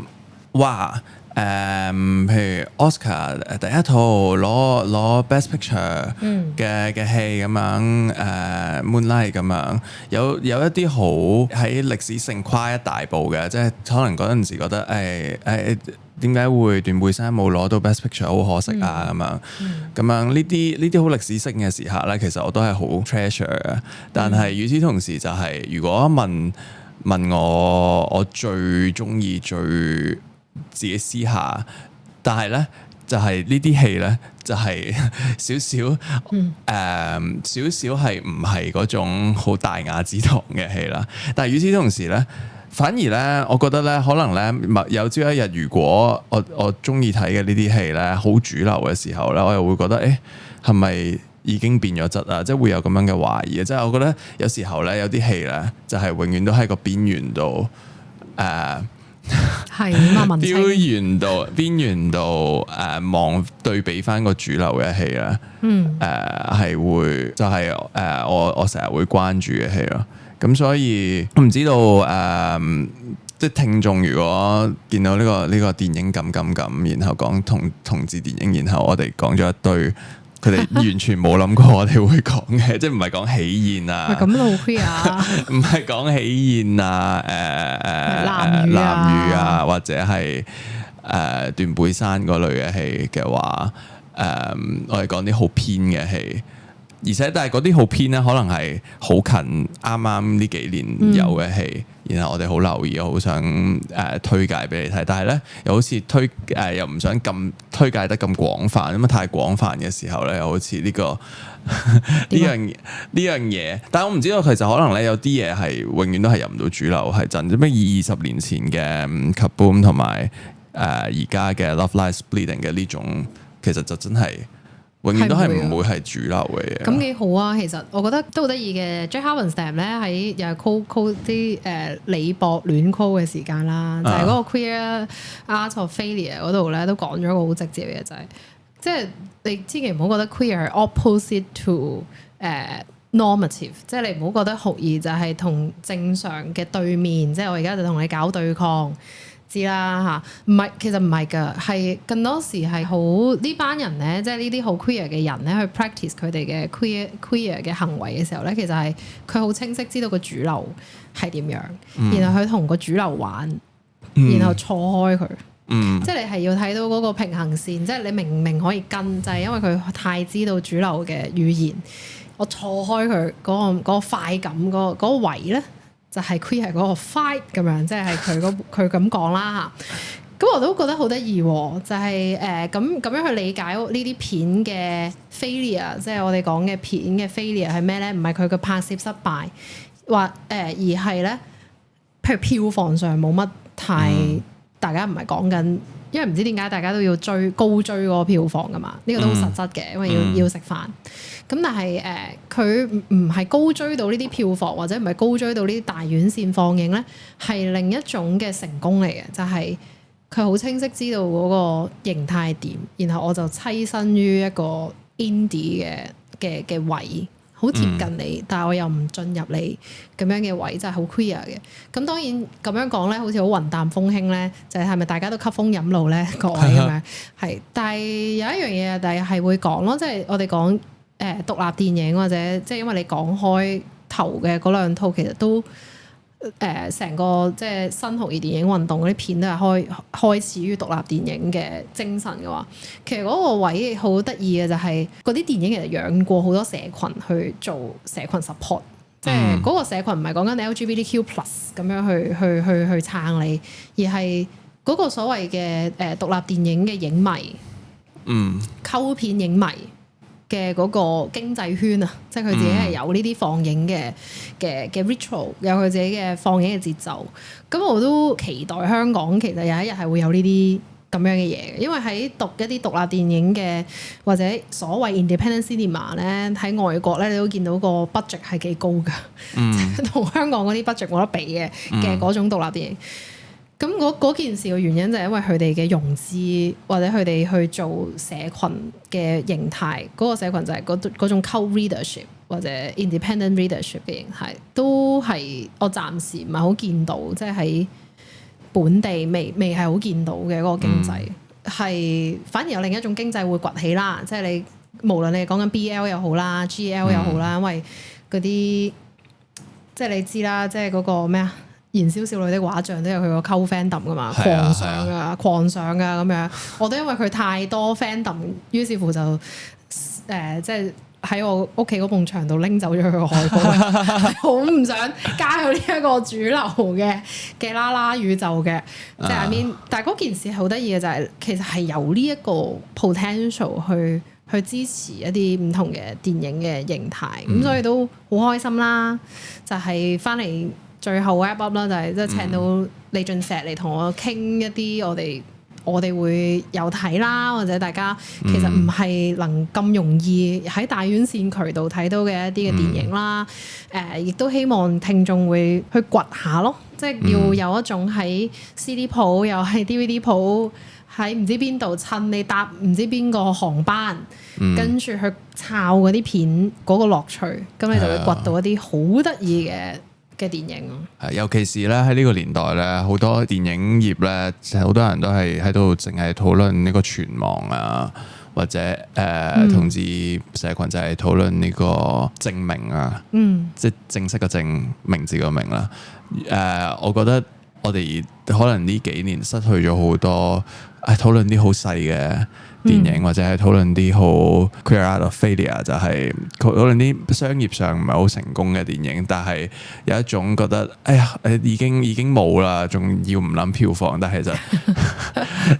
譬如 Oscar 第一套攞 Best Picture 嘅戲咁樣，Moonlight 咁樣，有一啲好喺歷史性跨一大步嘅，即係可能嗰陣時覺得點解會斷背山冇攞到 Best Picture 好可惜啊咁樣呢啲好歷史性嘅時刻咧，其實我都係好 treasure 嘅。但係與此同時就係、如果問我最中意最自己私下，但係咧就係呢啲戲咧就係少少係唔係嗰種好大雅之堂嘅戲啦。但係與此同時咧，反而咧我覺得咧可能咧有朝一日如果我中意睇嘅呢啲戲咧好主流嘅時候咧，我又會覺得係咪已經變咗質啊？即係會有咁樣嘅懷疑。即係我覺得有時候咧有啲戲咧就係永遠都喺個邊緣度係啊，文青邊緣度望對比翻個主流嘅戲咧，係會就係我成日會關注嘅戲咯。咁所以我唔知道即係聽眾如果見到呢個電影咁，然後講同志電影，然後我哋講咗一堆。佢哋完全冇諗過我哋會講嘅，即係唔係講喜宴啊？咁都好 queer 啊！唔係講喜宴啊，藍雨啊，或者係斷背山嗰類嘅戲嘅話，我哋講啲好偏嘅戲，而且但係嗰啲好偏咧，可能係好近啱啱呢幾年有嘅戲。然後我哋好留意，好想推介俾你睇，但係咧又好似又唔想咁推介得咁廣泛，因為太廣泛嘅時候咧，又好似呢樣嘢。但係我唔知道，其實可能咧有啲嘢係永遠都係入唔到主流，係真。咩20年前嘅 Kaboom 同埋而家嘅 Love Lies Bleeding 嘅呢種，其實就真係。永遠都係唔會係主流嘅嘢。咁幾好啊！其實我覺得都好得意嘅。Jack Halberstam 咧喺又係 call 啲李博亂 call 嘅時間啦，就係、是、嗰個 Queer Art of Failure 嗰度咧都講咗一個好直接嘅嘢，就係即係你千祈唔好覺得 queer 係 opposite to normative， 即係你唔好覺得酷兒就係同正常嘅對面，即係我而家就同你搞對抗。知啦嚇，唔係其實唔係㗎，係更多時係好呢班人咧，即係呢啲好 queer 嘅人咧，去 practice 佢哋嘅 queer 嘅行為嘅時候咧，其實係佢好清晰知道個主流係點樣，然後佢同個主流玩，然後錯開佢，即係你係要睇到嗰個平衡線，即係你明明可以跟，就係因為佢太知道主流嘅語言，我錯開佢嗰個快感嗰個位咧。就係 queer 係嗰個 fight 咁樣，即係佢咁講啦嚇。咁我都覺得好得意喎，就係咁樣去理解呢啲片嘅 failure， 即係我哋講嘅片嘅 failure 係咩咧？唔係佢嘅拍攝失敗，而係咧，譬如票房上冇乜太，大家唔係講緊，因為唔知點解大家都要高追嗰個票房噶嘛？呢個都好實質嘅，因為要食飯。咁但係佢唔係高追到呢啲票房，或者唔係高追到呢啲大院線放映咧，係另一種嘅成功嚟嘅，就係佢好清晰知道嗰個形態點，然後我就棲身於一個 indie 嘅位好貼近你，但係我又唔進入你咁樣嘅位，就係好 queer 嘅。咁當然咁樣講咧，好似好雲淡風輕咧，就係咪大家都吸風飲露咧？各位咁樣係，但係有一樣嘢，但係會講咯，即係我哋講獨立電影或者即係因為你講開頭嘅嗰兩套，其實都成個即係新酷兒電影運動嗰啲片都係開始於獨立電影嘅精神嘅話，其實嗰個位好得意嘅就係嗰啲電影其實養過好多社群去做社群 support，即係嗰個社群唔係講緊 LGBTQ+ 咁樣去撐你，而係嗰個所謂嘅獨立電影嘅影迷，溝片影迷嘅嗰個經濟圈啊，即係佢自己係有呢啲放映嘅 ritual， 有佢自己嘅放映嘅節奏。咁我都期待香港其實有一日係會有呢啲咁樣嘅嘢嘅，因為喺讀一啲獨立電影嘅或者所謂 independent cinema 咧，喺外國咧你都見到個 budget 係幾高㗎，同香港嗰啲 budget 冇得比嘅嗰種獨立電影。咁嗰件事嘅原因就係因為佢哋嘅融資或者佢哋去做社群嘅形態，嗰個社群就係嗰種 cult readership 或者 independent readership 嘅形態，都係我暫時唔係好見到，即係喺本地未係好見到嘅嗰個經濟，係反而有另一種經濟會崛起啦。即係你無論你講緊 BL 又好啦，GL 又好啦，因為嗰啲即係你知啦，即係嗰個咩啊？燃燒少女的畫像都有佢個溝 fandom 噶嘛，狂上噶咁樣，我都因為佢太多 fandom，於是乎就即係喺我屋企嗰埲牆度拎走咗佢個海報，好唔想加入呢一個主流嘅啦啦宇宙嘅，即係 I mean，但係嗰件事好得意嘅就係其實係有呢一個 potential 去支持一啲唔同嘅電影嘅形態，咁所以都好開心啦，就係翻嚟。最後 wrap up 啦，就係即係請到李俊石嚟同我傾一啲我哋會有睇啦，或者大家其實唔係能咁容易喺大院線渠道睇到嘅一啲嘅電影啦。亦都希望聽眾會去掘下咯，即係要有一種喺 CD 鋪又係 DVD 鋪喺唔知邊度趁你搭唔知邊個航班，跟住去抄嗰啲片嗰個樂趣，咁你就會掘到一啲好得意嘅電影。尤其是咧喺呢個年代咧，好多電影業咧，好多人都係喺度淨係討論呢個存亡啊，或者同志社群就係討論呢個正名啊，即係正式嘅正，名字個名啦。我覺得我哋可能呢幾年失去咗好多討論啲好細嘅電影，或者係討論啲好 queer out of failure， 就係討論啲商業上唔係好成功嘅電影，但係有一種覺得已經冇啦，仲要唔諗票房，但係就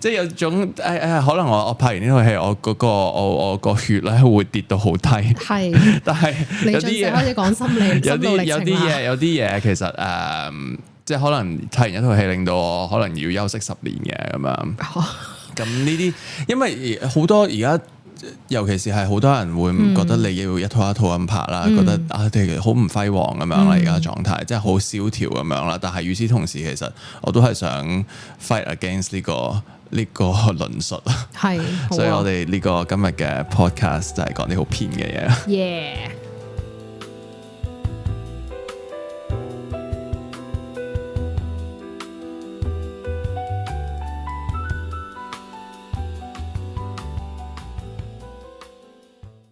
即係有種可能我拍完呢套戲，我個血咧會跌到好低，係，但係有啲嘢開始講心理，有啲嘢其實即係可能睇完一套戲令到我可能要休息10年嘅咁樣。咁呢啲，因為好多而家，尤其是係好多人會唔覺得你要一套一套咁拍啦，覺得哋好唔輝煌咁樣啦，而家狀態即係好蕭條咁樣啦。但係與此同時，其實我都係想 fight against 呢個論述啊。係，所以我哋呢個今日嘅 podcast 就係講啲好偏嘅嘢。